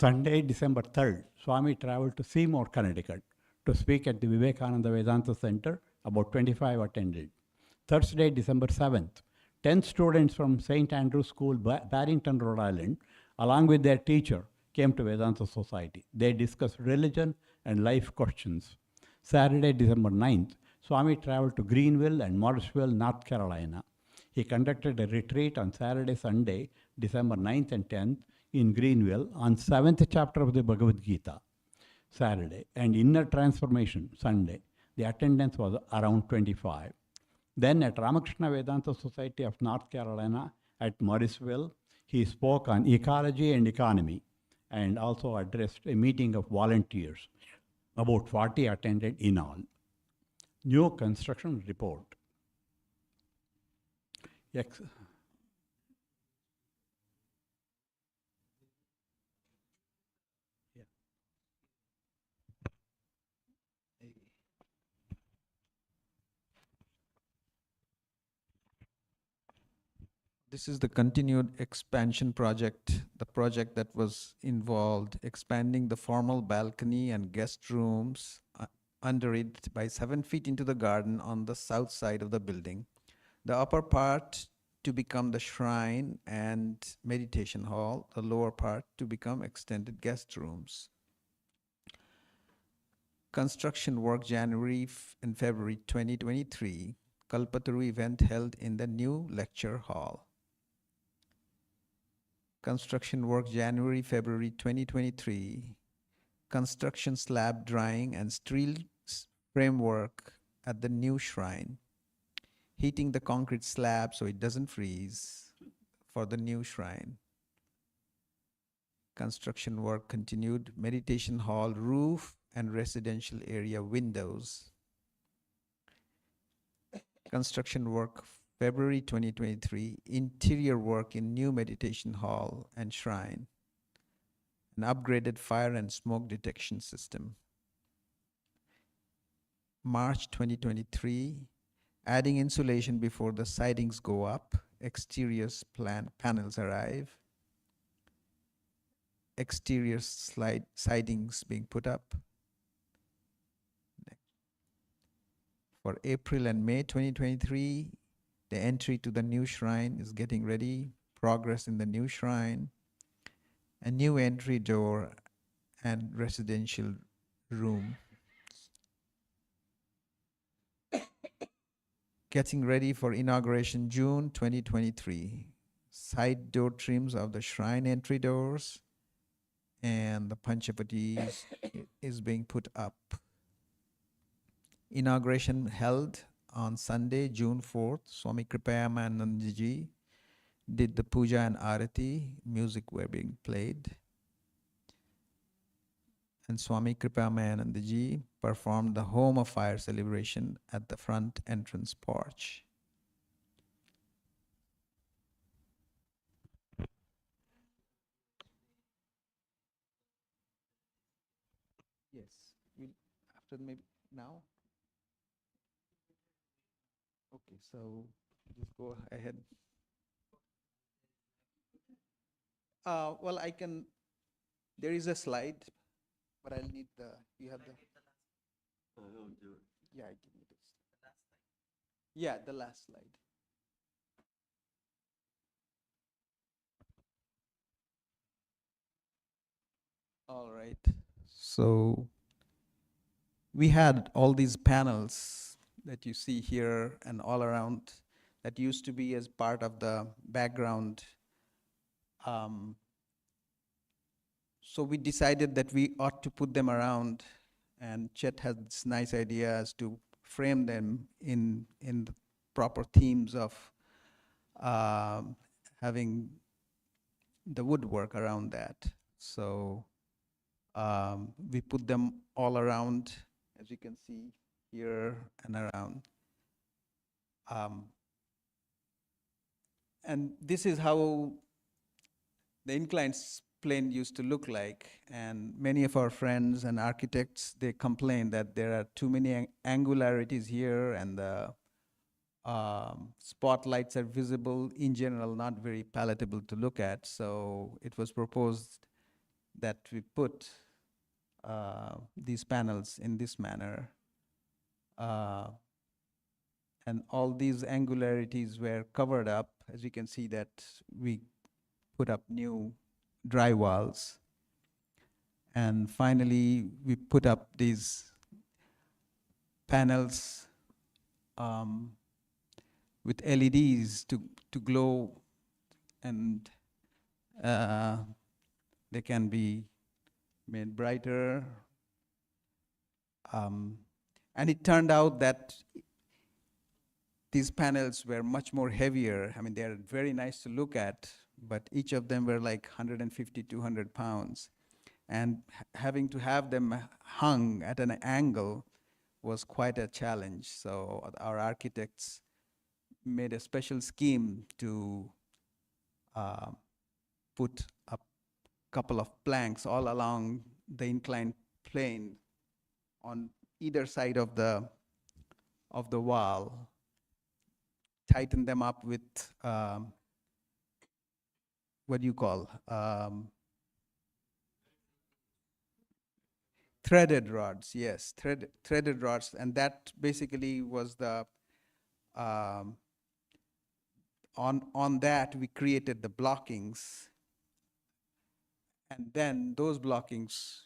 Sunday, December 3rd, Swami traveled to Seymour, Connecticut to speak at the Vivekananda Vedanta Center. About 25 attended. Thursday, December 7th, 10 students from St. Andrew's School, Barrington, Rhode Island, along with their teacher, came to Vedanta Society. They discussed religion and life questions. Saturday, December 9th, Swami traveled to Greenville and Morrisville, North Carolina. He conducted a retreat on Saturday, Sunday, December 9th and 10th in Greenville on 7th chapter of the Bhagavad Gita, Saturday, and Inner Transformation, Sunday. The attendance was around 25. Then at Ramakrishna Vedanta Society of North Carolina at Morrisville, he spoke on ecology and economy and also addressed a meeting of volunteers. About 40 attended in all. New construction report. This is the continued expansion project, the project that was involved expanding the formal balcony and guest rooms under it by 7 feet into the garden on the south side of the building. The upper part to become the shrine and meditation hall, the lower part to become extended guest rooms. Construction work January and February 2023, Kalpataru event held in the new lecture hall. Construction work January, February 2023, construction slab drying and steel framework at the new shrine. Heating the concrete slab so it doesn't freeze for the new shrine. Construction work continued, meditation hall roof and residential area windows. Construction work February 2023, interior work in new meditation hall and shrine. An upgraded fire and smoke detection system. March 2023, adding insulation before the sidings go up, exterior panels arrive, exterior sidings being put up. For April and May 2023, the entry to the new shrine is getting ready, progress in the new shrine, a new entry door and residential room. Getting ready for inauguration June 2023. Side door trims of the shrine entry doors and the Panchapati is being put up. Inauguration held on Sunday, June 4th. Swami Kripayamanandaji did the puja and arati. Music were being played. And Swami Kripayamanandaji performed the home of fire celebration at the front entrance porch. Yes, after maybe now? Okay, so just go ahead. Well, I can, there is a slide, but I'll need the, you have the. Yeah, I give you this. Yeah, the last slide. All right. So we had all these panels that you see here and all around that used to be as part of the background. So we decided that we ought to put them around, and Chet had this nice idea as to frame them in the proper themes of having the woodwork around that. So we put them all around, as you can see here and around. And this is how the inclined plane used to look like. And many of our friends and architects, they complain that there are too many angularities here, and the spotlights are visible, in general, not very palatable to look at. So it was proposed that we put these panels in this manner. And all these angularities were covered up. As you can see that we put up new dry walls. And finally, we put up these panels with LEDs to glow, and they can be made brighter. And it turned out that these panels were much more heavier. I mean, they're very nice to look at, but each of them were like 150, 200 pounds. And having to have them hung at an angle was quite a challenge. So our architects made a special scheme to put a couple of planks all along the inclined plane on either side of the wall, tighten them up with what do you call threaded rods. Yes, threaded rods, and that basically was the on that we created the blockings, and then those blockings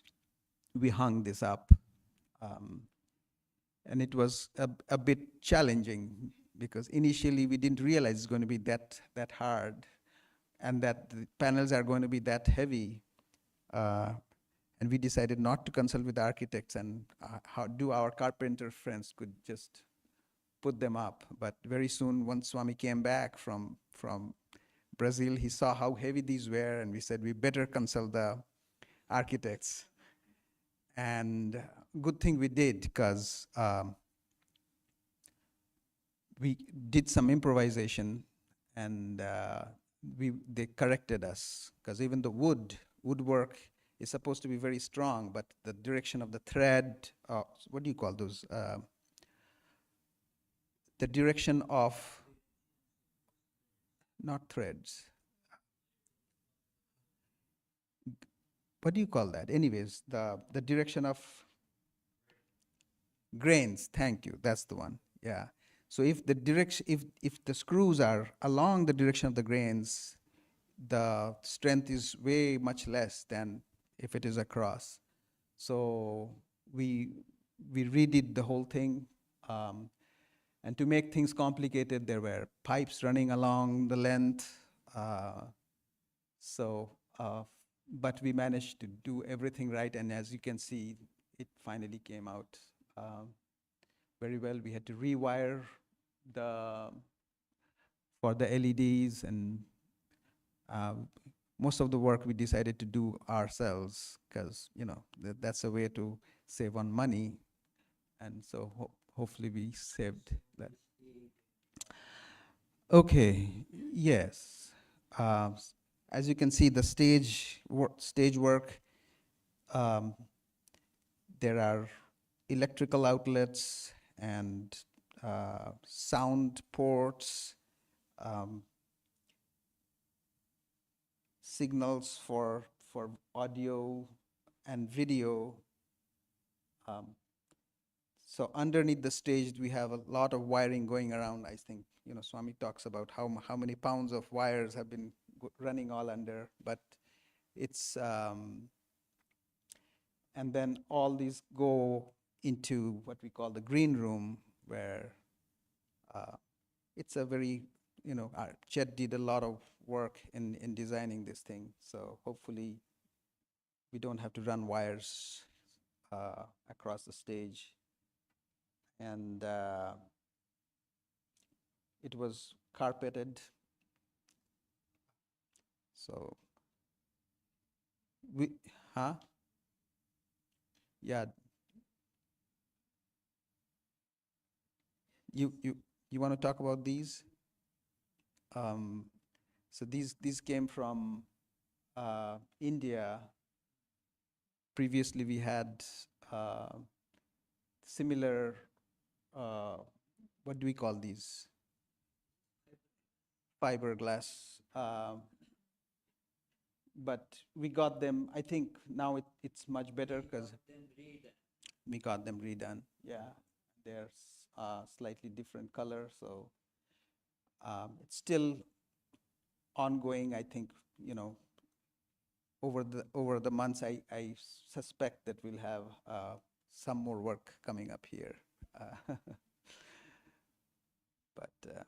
we hung this up, and it was a bit challenging because initially we didn't realize it's going to be that hard, and that the panels are going to be that heavy. And we decided not to consult with architects, and how do our carpenter friends could just put them up. But very soon, once Swami came back from Brazil, he saw how heavy these were, and we said we better consult the architects. And good thing we did, because we did some improvisation, and they corrected us, because even the woodwork is supposed to be very strong, but the direction of the thread, what do you call those? the direction of, not threads. What do you call that? Anyways, the direction of grains. Thank you. That's the one. Yeah. So if the direction, if the screws are along the direction of the grains, the strength is way much less than if it is across. So we redid the whole thing. And to make things complicated, there were pipes running along the length. But we managed to do everything right. And as you can see, it finally came out very well. We had to rewire for the LEDs, and most of the work we decided to do ourselves because, you know, that's a way to save on money. And so hopefully we saved that. Okay, yes. As you can see, the stage work, there are electrical outlets and sound ports, signals for audio and video. So underneath the stage, we have a lot of wiring going around. I think, you know, Swami talks about how many pounds of wires have been running all under, but it's, and then all these go into what we call the green room, where it's a very, you know, Chet did a lot of work in designing this thing. So hopefully we don't have to run wires across the stage. And it was carpeted. So yeah. You want to talk about these? So these came from India. Previously, we had similar, what do we call these? Fiberglass. But we got them, I think now it's much better because we got them redone. Yeah, they're slightly different color, so it's still ongoing. I think, you know, over the months, I suspect that we'll have some more work coming up here. But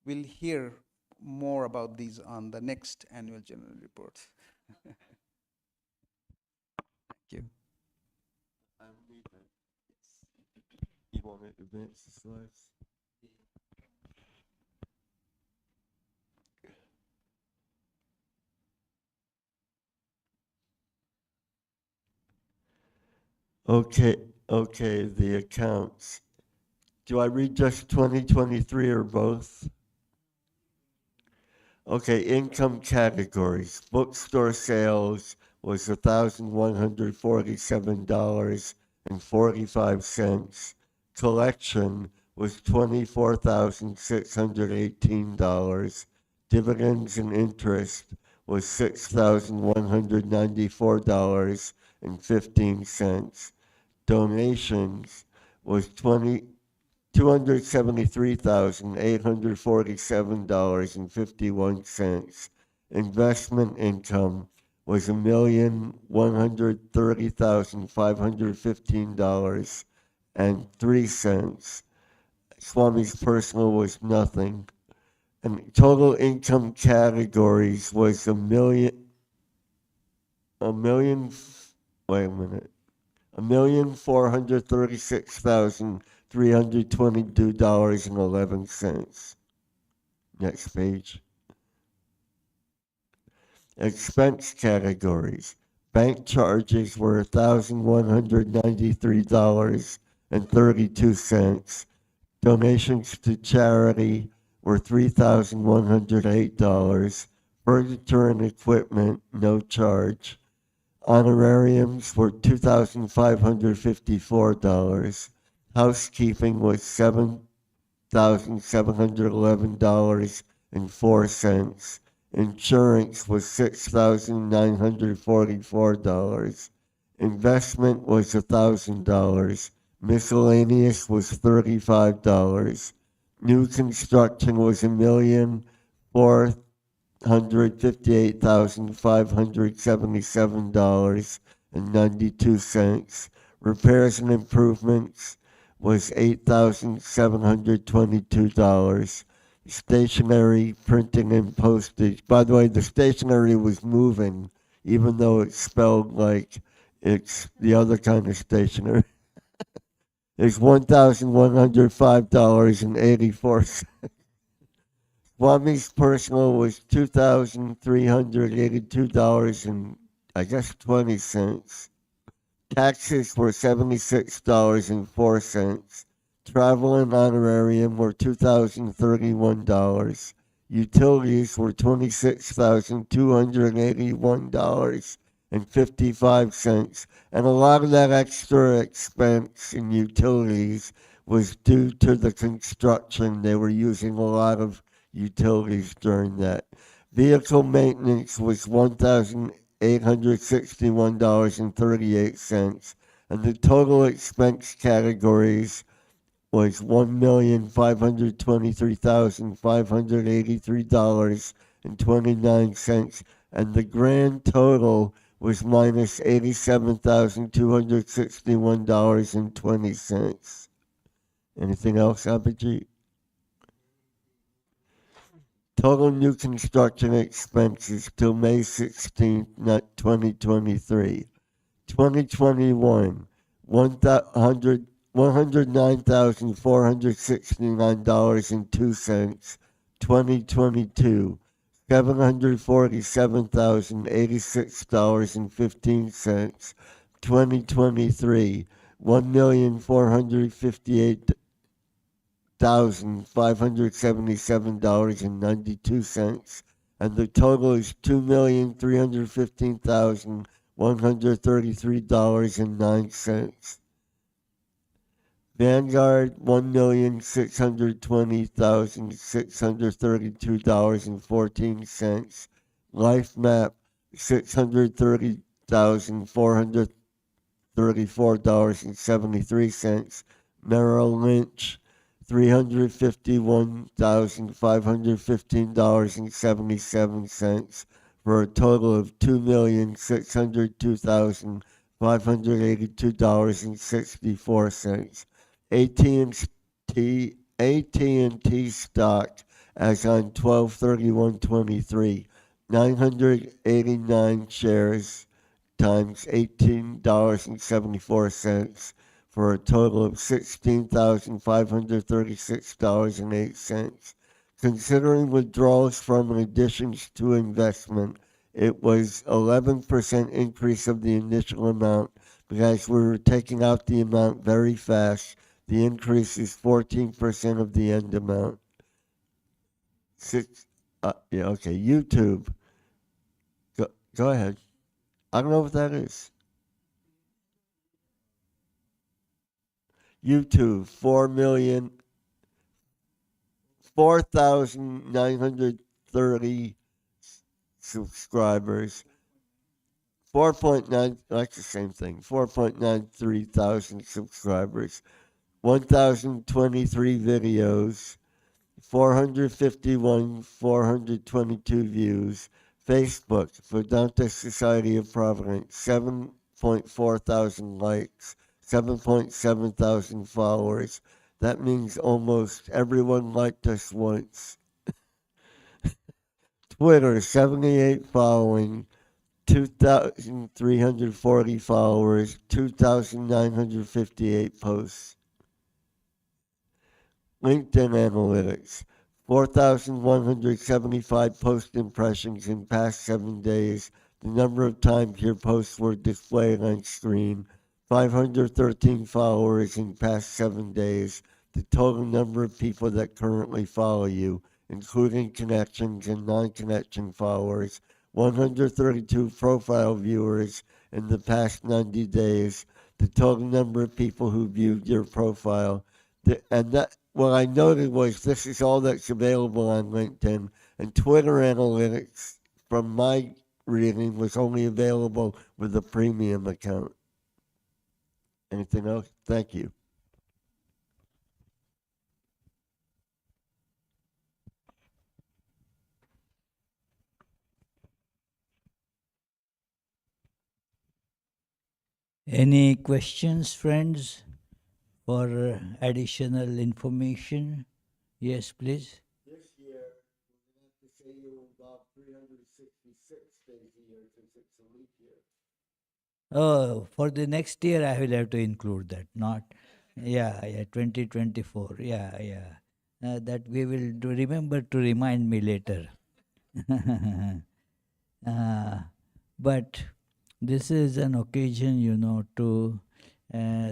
we'll hear more about these on the next annual general report. Thank you. You want to advance the slides? Okay, the accounts. Do I read just 2023 or both? Okay, income categories. Bookstore sales was $1,147.45. Collection was $24,618. Dividends and interest was $6,194.15. Donations was $273,847.51. Investment income was $1,130,515.03. Swami's personal was nothing. And total income categories was $1,436,322.11. Next page. Expense categories. Bank charges were $1,193.32. Donations to charity were $3,108. Furniture and equipment, no charge. Honorariums were $2,554. Housekeeping was $8,711.04. Insurance was $6,944. Investment was $1,000. Miscellaneous was $35. New construction was $1,458,577.92. Repairs and improvements was $8,722. Stationery, printing, and postage. By the way, the stationery was moving, even though it's spelled like it's the other kind of stationery. It's $1,105.84. Swami's personal was $2,382 and I guess 20 cents. Taxes were $76.04. Travel and honorarium were $2,031. Utilities were $26,281.55. And a lot of that extra expense in utilities was due to the construction. They were using a lot of utilities during that. Vehicle maintenance was $1,861.38, and the total expense categories was $1,523,583.29, and the grand total was minus $87,261.20. Anything else, Abhijit? Total new construction expenses till May 16th, 2023. 2021, $109,469.02. 2022, $747,086.15. 2023, $1,458,577.92, and the total is $2,315,133.09. Vanguard, $1,620,632.14. LifeMap, $630,434.73. Merrill Lynch, $351,515.77, for a total of $2,602,582.64. AT&T stock as on 12/31/23, 989 shares times $18.74, for a total of $16,536.08. Considering withdrawals from and additions to investment, it was 11% increase of the initial amount, because we were taking out the amount very fast. The increase is 14% of the end amount. YouTube. Go ahead. I don't know what that is. YouTube, 4,930 subscribers. 4.9, that's the same thing, 4.93 thousand subscribers. 1,023 videos. 422 views. Facebook, Vedanta Society of Providence, 7.4 thousand likes. 7.7 thousand followers. That means almost everyone liked us once. Twitter, 78 following, 2,340 followers, 2,958 posts. LinkedIn Analytics, 4,175 post impressions in past 7 days. The number of times your posts were displayed on screen. 513 followers in past 7 days. The total number of people that currently follow you, including connections and non-connection followers. 132 profile viewers in the past 90 days. The total number of people who viewed your profile. And that what I noted was this is all that's available on LinkedIn, and Twitter analytics, from my reading, was only available with a premium account. Anything else? Thank you. Any questions, friends, for additional information? Yes, please. This year, we have to say you about 366 days a year since it's a leap year. Oh, for the next year, I will have to include that. Not, yeah, 2024. Yeah. That we will remember to remind me later. But this is an occasion, to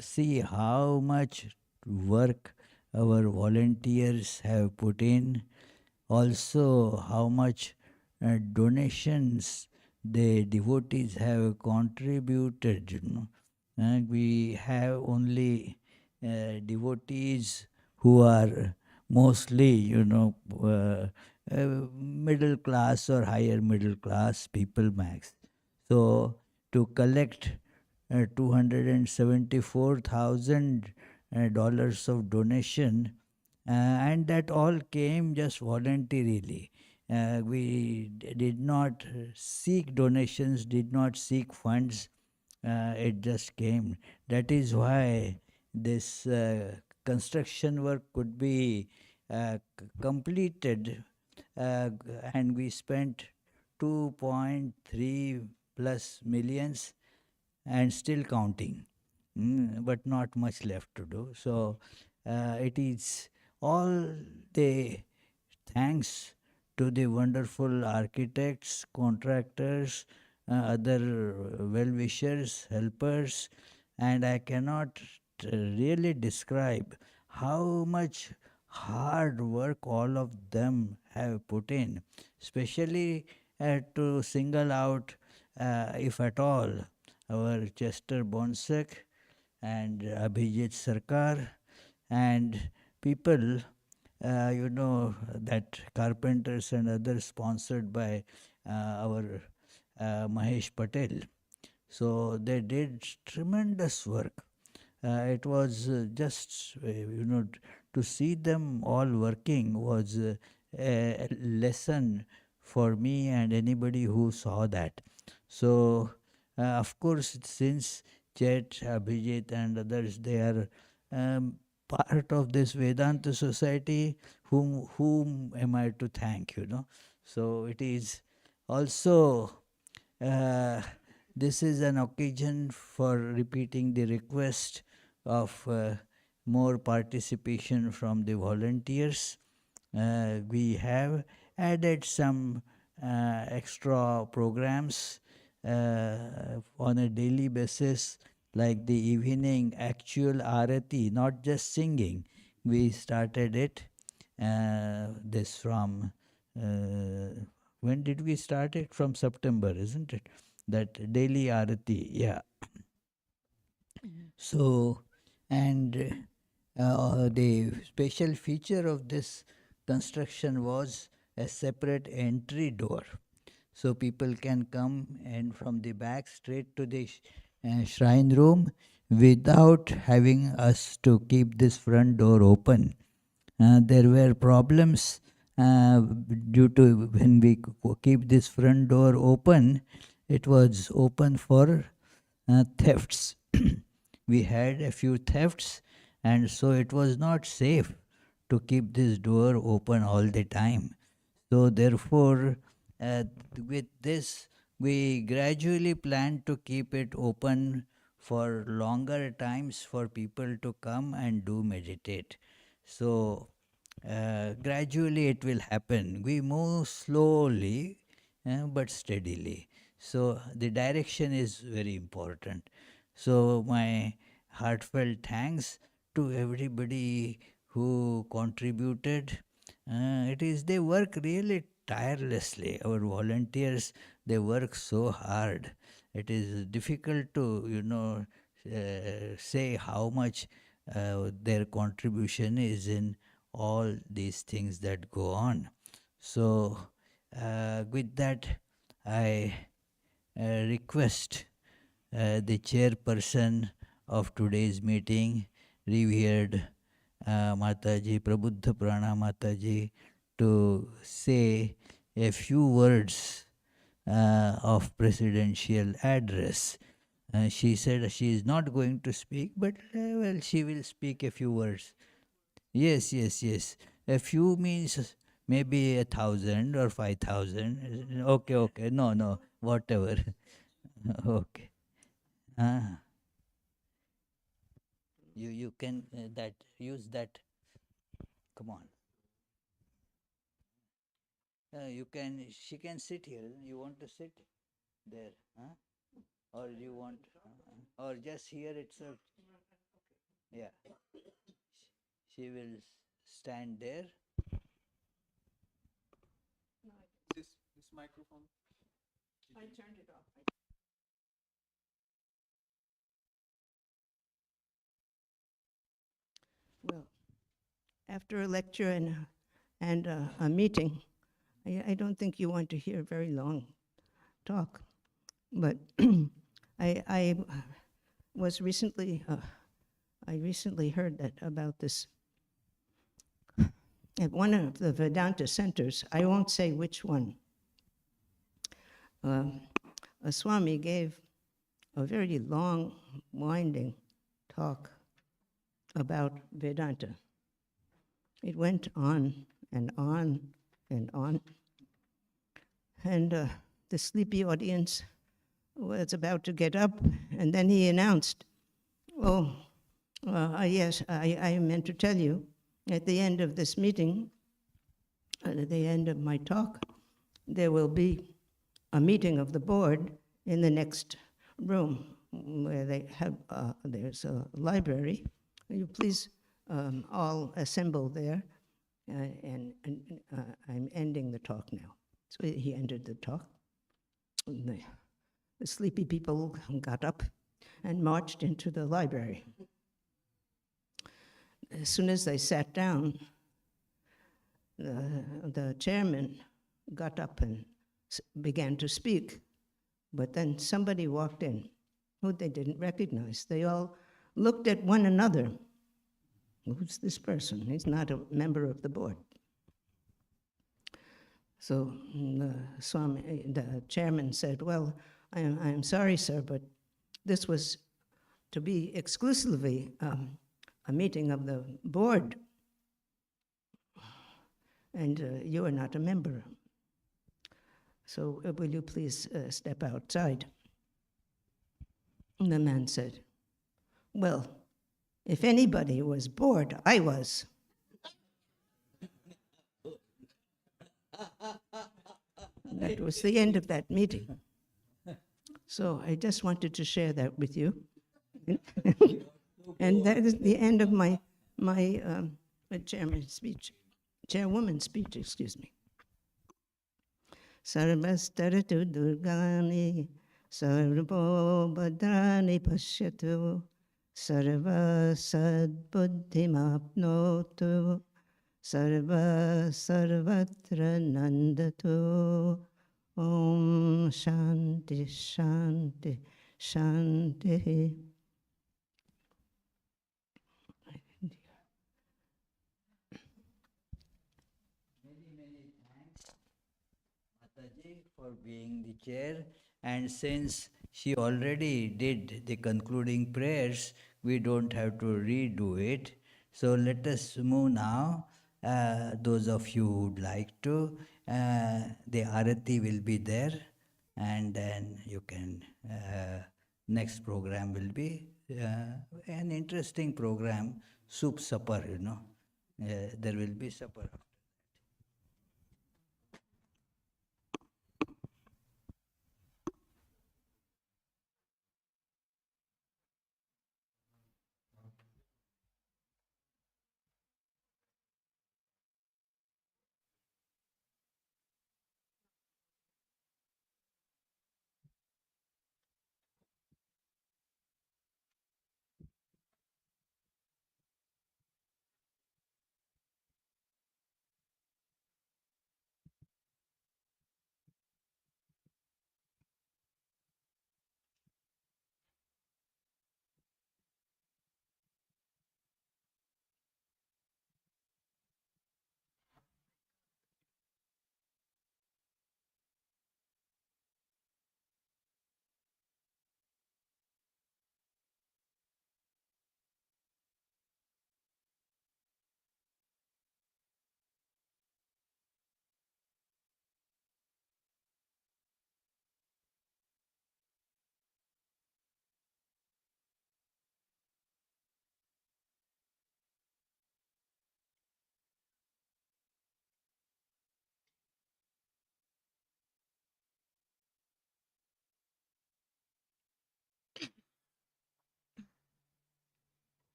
see how much work our volunteers have put in, also how much donations the devotees have contributed. We have only devotees who are mostly, middle class or higher middle class people max. So to collect $274,000 of donation, and that all came just voluntarily. We did not seek donations, did not seek funds. It just came. That is why this construction work could be completed, and we spent 2.3 plus millions and still counting. But not much left to do. So it is all the thanks to the wonderful architects, contractors, other well-wishers, helpers, and I cannot really describe how much hard work all of them have put in, especially to single out, if at all, our Chester Bonsek and Abhijit Sarkar and people, that carpenters and others sponsored by our Mahesh Patel. So they did tremendous work. It was just, to see them all working was a lesson for me and anybody who saw that. So, of course, since Chet, Abhijit, and others, they are part of this Vedanta society, whom am I to thank? So it is also, this is an occasion for repeating the request of more participation from the volunteers. We have added some extra programs on a daily basis, like the evening actual arati, not just singing. We started it, this from, when did we start it? From September, isn't it? That daily arati, yeah. So, and the special feature of this construction was a separate entry door. So people can come in from the back straight to the shrine room without having us to keep this front door open. There were problems due to when we keep this front door open, it was open for thefts. We had a few thefts, and so it was not safe to keep this door open all the time. So therefore, with this, we gradually plan to keep it open for longer times for people to come and do meditate. So gradually it will happen. We move slowly, but steadily. So the direction is very important. So my heartfelt thanks to everybody who contributed. They work really tirelessly. Our volunteers, they work so hard. It is difficult to say how much their contribution is in all these things that go on. So, with that, I request the chairperson of today's meeting, revered Mataji, Prabuddhaprana Mataji, to say a few words of presidential address. She said she is not going to speak, but well, she will speak a few words. Yes, yes, yes. A few means maybe 1,000 or 5,000. Okay, okay. No, no, whatever. Okay. You can that use that. Come on. You can. She can sit here. You want to sit there, huh? Or you want, or just here itself? Yeah. She will stand there. This microphone. I turned it off. Well, after a lecture and a meeting, I don't think you want to hear a very long talk. But I was recently, I recently heard that about this at one of the Vedanta centers. I won't say which one. A Swami gave a very long, winding talk about Vedanta. It went on and on and on. And the sleepy audience was about to get up, and then he announced, oh, yes, I meant to tell you, at the end of this meeting, at the end of my talk, there will be a meeting of the board in the next room where they have, there's a library. Will you please all assemble there? And I'm ending the talk now. So he ended the talk. And the sleepy people got up and marched into the library. As soon as they sat down, the chairman got up and began to speak, but then somebody walked in who they didn't recognize. They all looked at one another. Who's this person? He's not a member of the board. So the chairman said, well, I'm sorry, sir, but this was to be exclusively a meeting of the board, and you are not a member. So will you please step outside? And the man said, well, if anybody was bored, I was. That was the end of that meeting. So I just wanted to share that with you. And that is the end of my chairman's speech, chairwoman's speech, excuse me. Sarvastaratu durgani sarvo bhadrani pashyatu sarva sadbuddhimapnotu sarva sarvatra nandatu. Om Shanti Shanti Shanti. Many thanks, Mataji, for being the chair. And since she already did the concluding prayers, we don't have to redo it. So let us move now. Those of you who would like to, the Arati will be there, and then you can, next program will be an interesting program, soup supper, you know. There will be supper.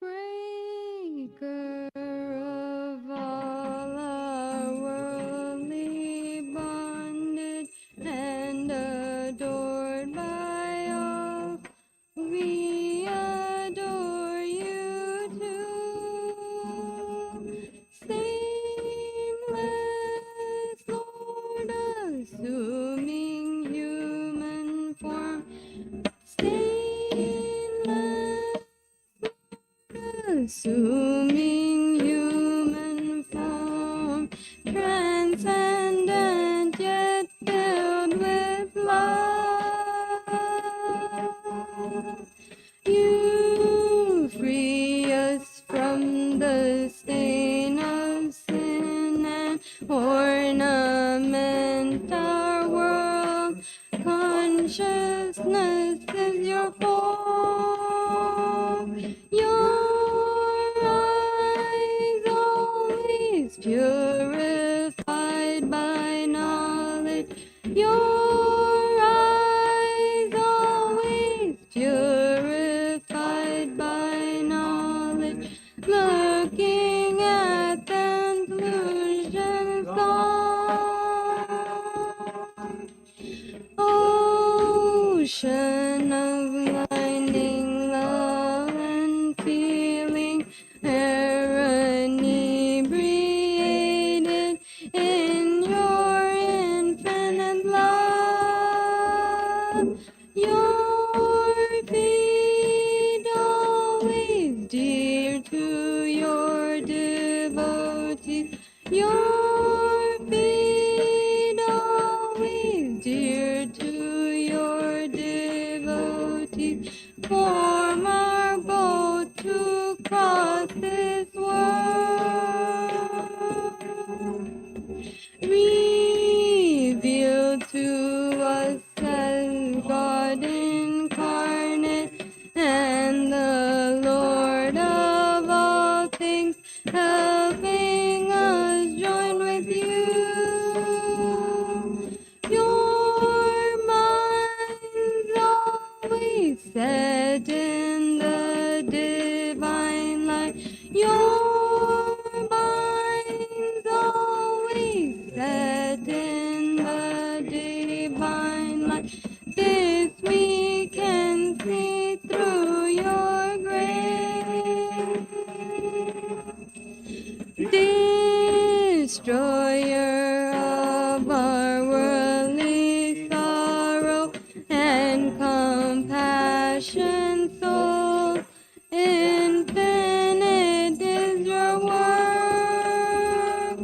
breaker of all our worldly bondage, and adored by all. We adore you too. Stainless Lord, assuming human form. Stainless assuming human form, transcendent yet filled with love. You free us from the stain of sin and ornament our world. Consciousness is your form. Your eyes always purified by knowledge. Your eyes always purified by knowledge. Looking at conclusions gone. Ocean of blinding love and feeling, ever inebriated in your infinite love. Your feet always dear to your devotees. Your feet always dear to your devotees. Form our boat to cross this world. Revealed to us as God incarnate and the Lord of all things, helping us join with you. Your mind's always set in the divine light. Your mind's always set in the divine light. This we can see through your grace. Destroyer of our worldly sorrow and compassion soul, infinite is your work.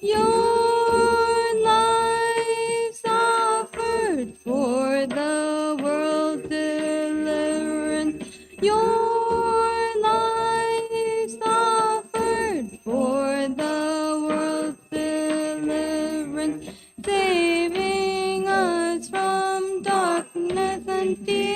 Your life suffered for the world's deliverance. Your life suffered for the world's deliverance, saving us from darkness and fear.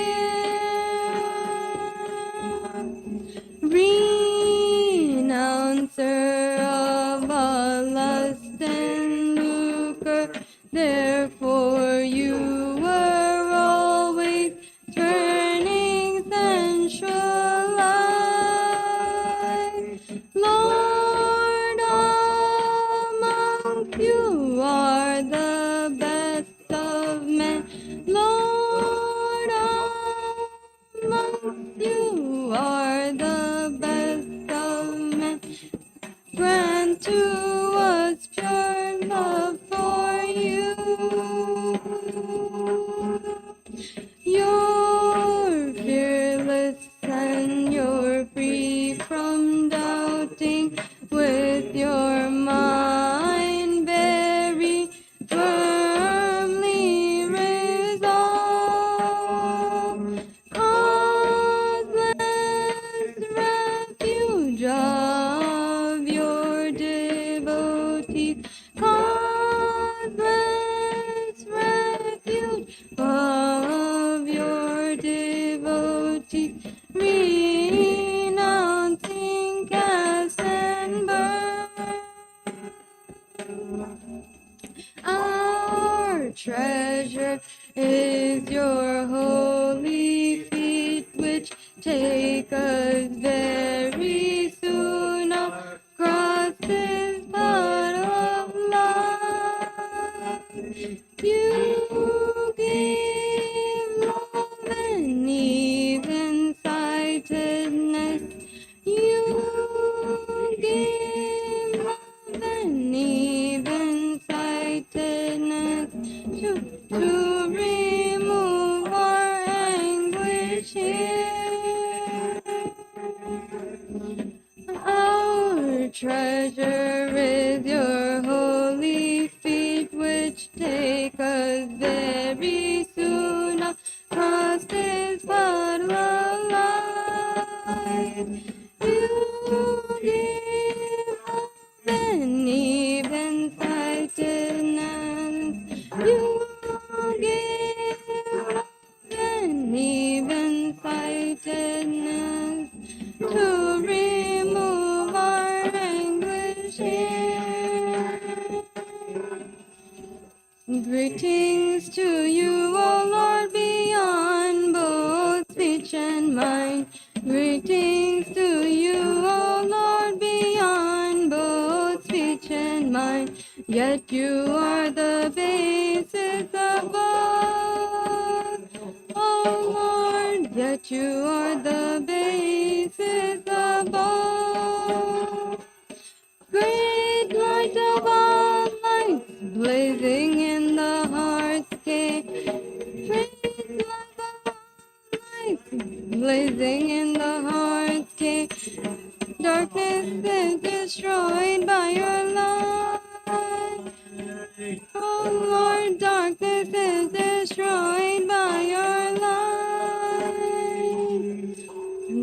Renouncer of all lust and lucre, therefore you were always turning sensual life. Lord, amongst you are the best of men. Lord, amongst you are the best of men. Grant to us pure love for you. You're fearless and you're free from doubting, with your mind very firmly resolved. Causeless refuge of your take us very soon across this path of life. You give love and even-sightedness. You give love and even-sightedness to remove our anguish here. Our treasure is your holy feet, which take us very soon across this path of life. You give love and even-sightedness. You give love and even-sightedness to remove our anguish here. Greetings to you, O Lord, beyond both speech and mind. Greetings to you, O Lord, beyond both speech and mind. Yet you are the basis of all, O Lord, yet you are the basis of all. Great light of all lights, blazing in the heart's gate. Great light of all lights, blazing in the heart's gate. Darkness is destroyed by your light. Oh Lord, darkness is destroyed by your light.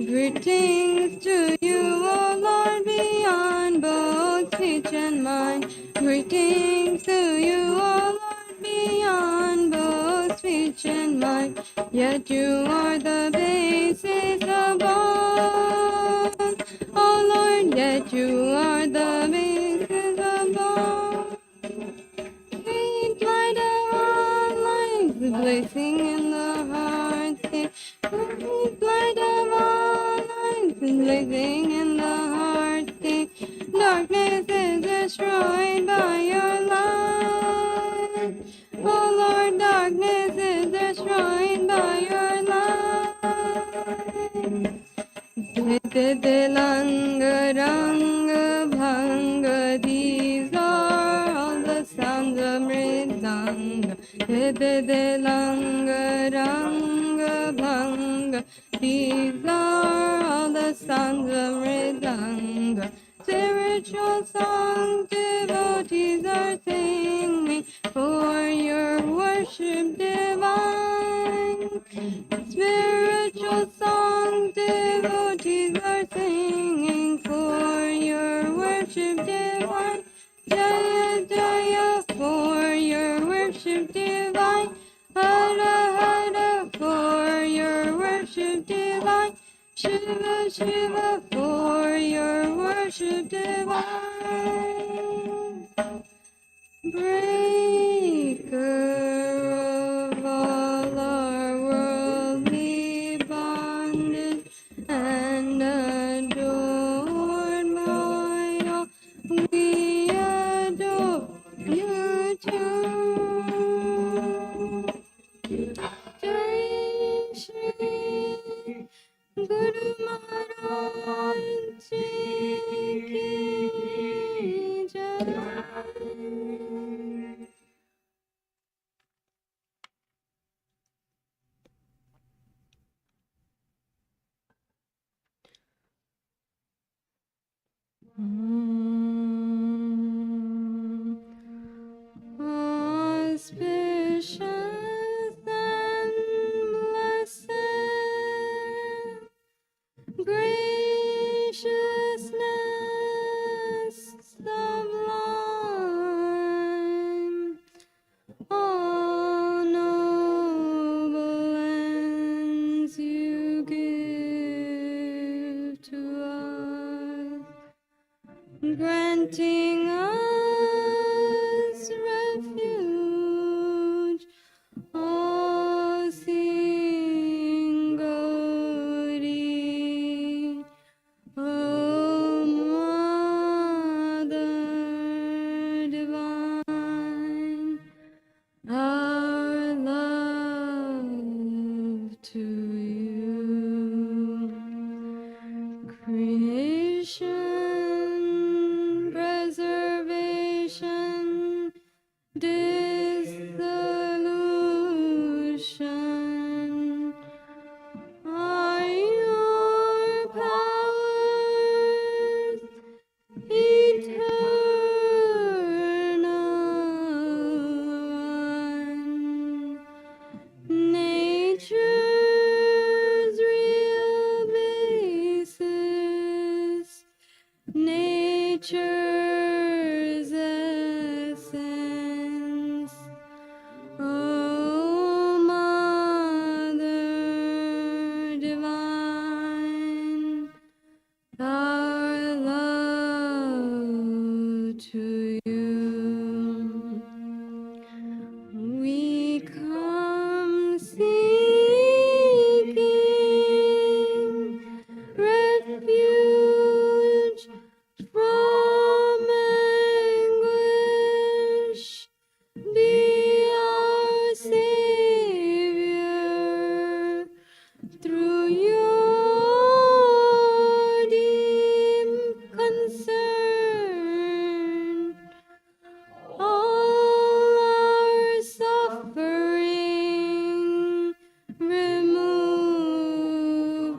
Greetings to you, O Lord, beyond both speech and mind. Greetings to you, O Lord, beyond both speech and mind. Yet you are the basis of all, O Lord, yet you are the basis of all. Great light of all lights, blazing in the heart's gate. Great light of all lights, blazing in the heart's gate. Darkness is destroyed by your light. Oh Lord, darkness is destroyed by your light. Langa ranga bhanga, these are all the sounds of mridanga. Langa ranga bhanga, these are all the sounds of mridanga. Spiritual songs devotees are singing for your worship divine. Spiritual songs devotees are singing for your worship divine. Jaya Jaya for your worship divine. Hara Hara for your worship divine. Shiva Shiva for your worship divine. Breaker of all our worldly bondage and adored by all, we adore you too. Jai Shri Guru Maharaj Ji ki jai. Auspicious and blessed, graciousness sublime, all noble ends you give to us, granting us refuge, all seeing Gauri. nature's essence. O Mother Divine, our love to you. We come seeking refuge from anguish. Be our Savior through your deep concern. All our suffering remove,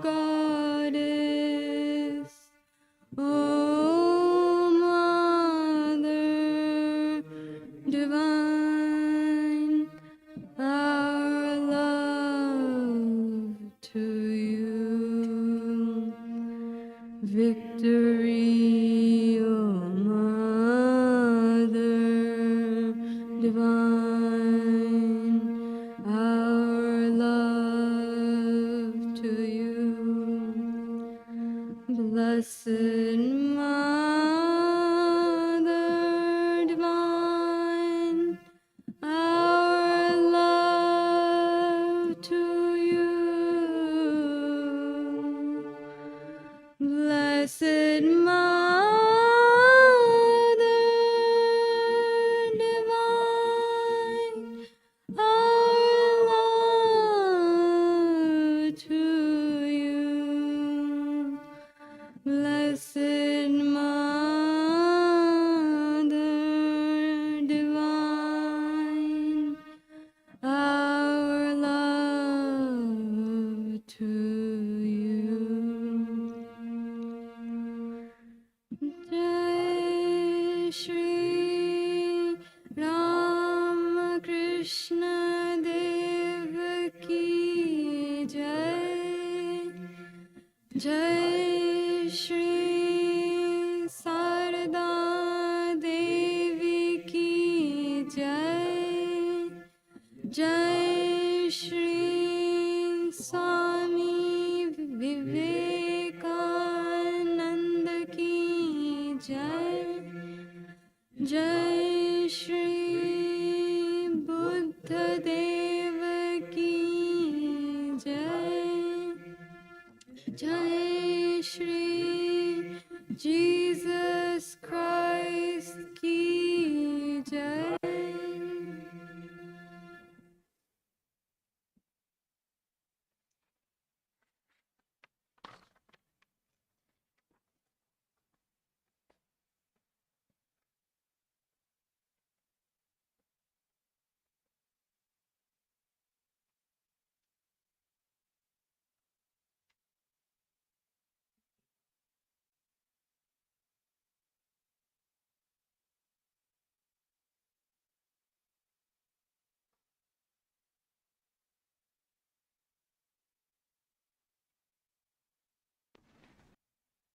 Goddess. O Mother Divine, our love to you. Victory, O Mother Divine, our love to you. Blessed Mother Divine, our love to you. Blessed Mother Divine, our love to you. Blessed Mother Divine, our love to you. Jai Shri Ram Krishna Dev Ki Jai. Jai Shri Sarada Devi Ki Jai. Jai Shri Swami Vivekananda Ki Jai. Jai Shri Buddha Deva Ki Jai. Jai Shri Jesus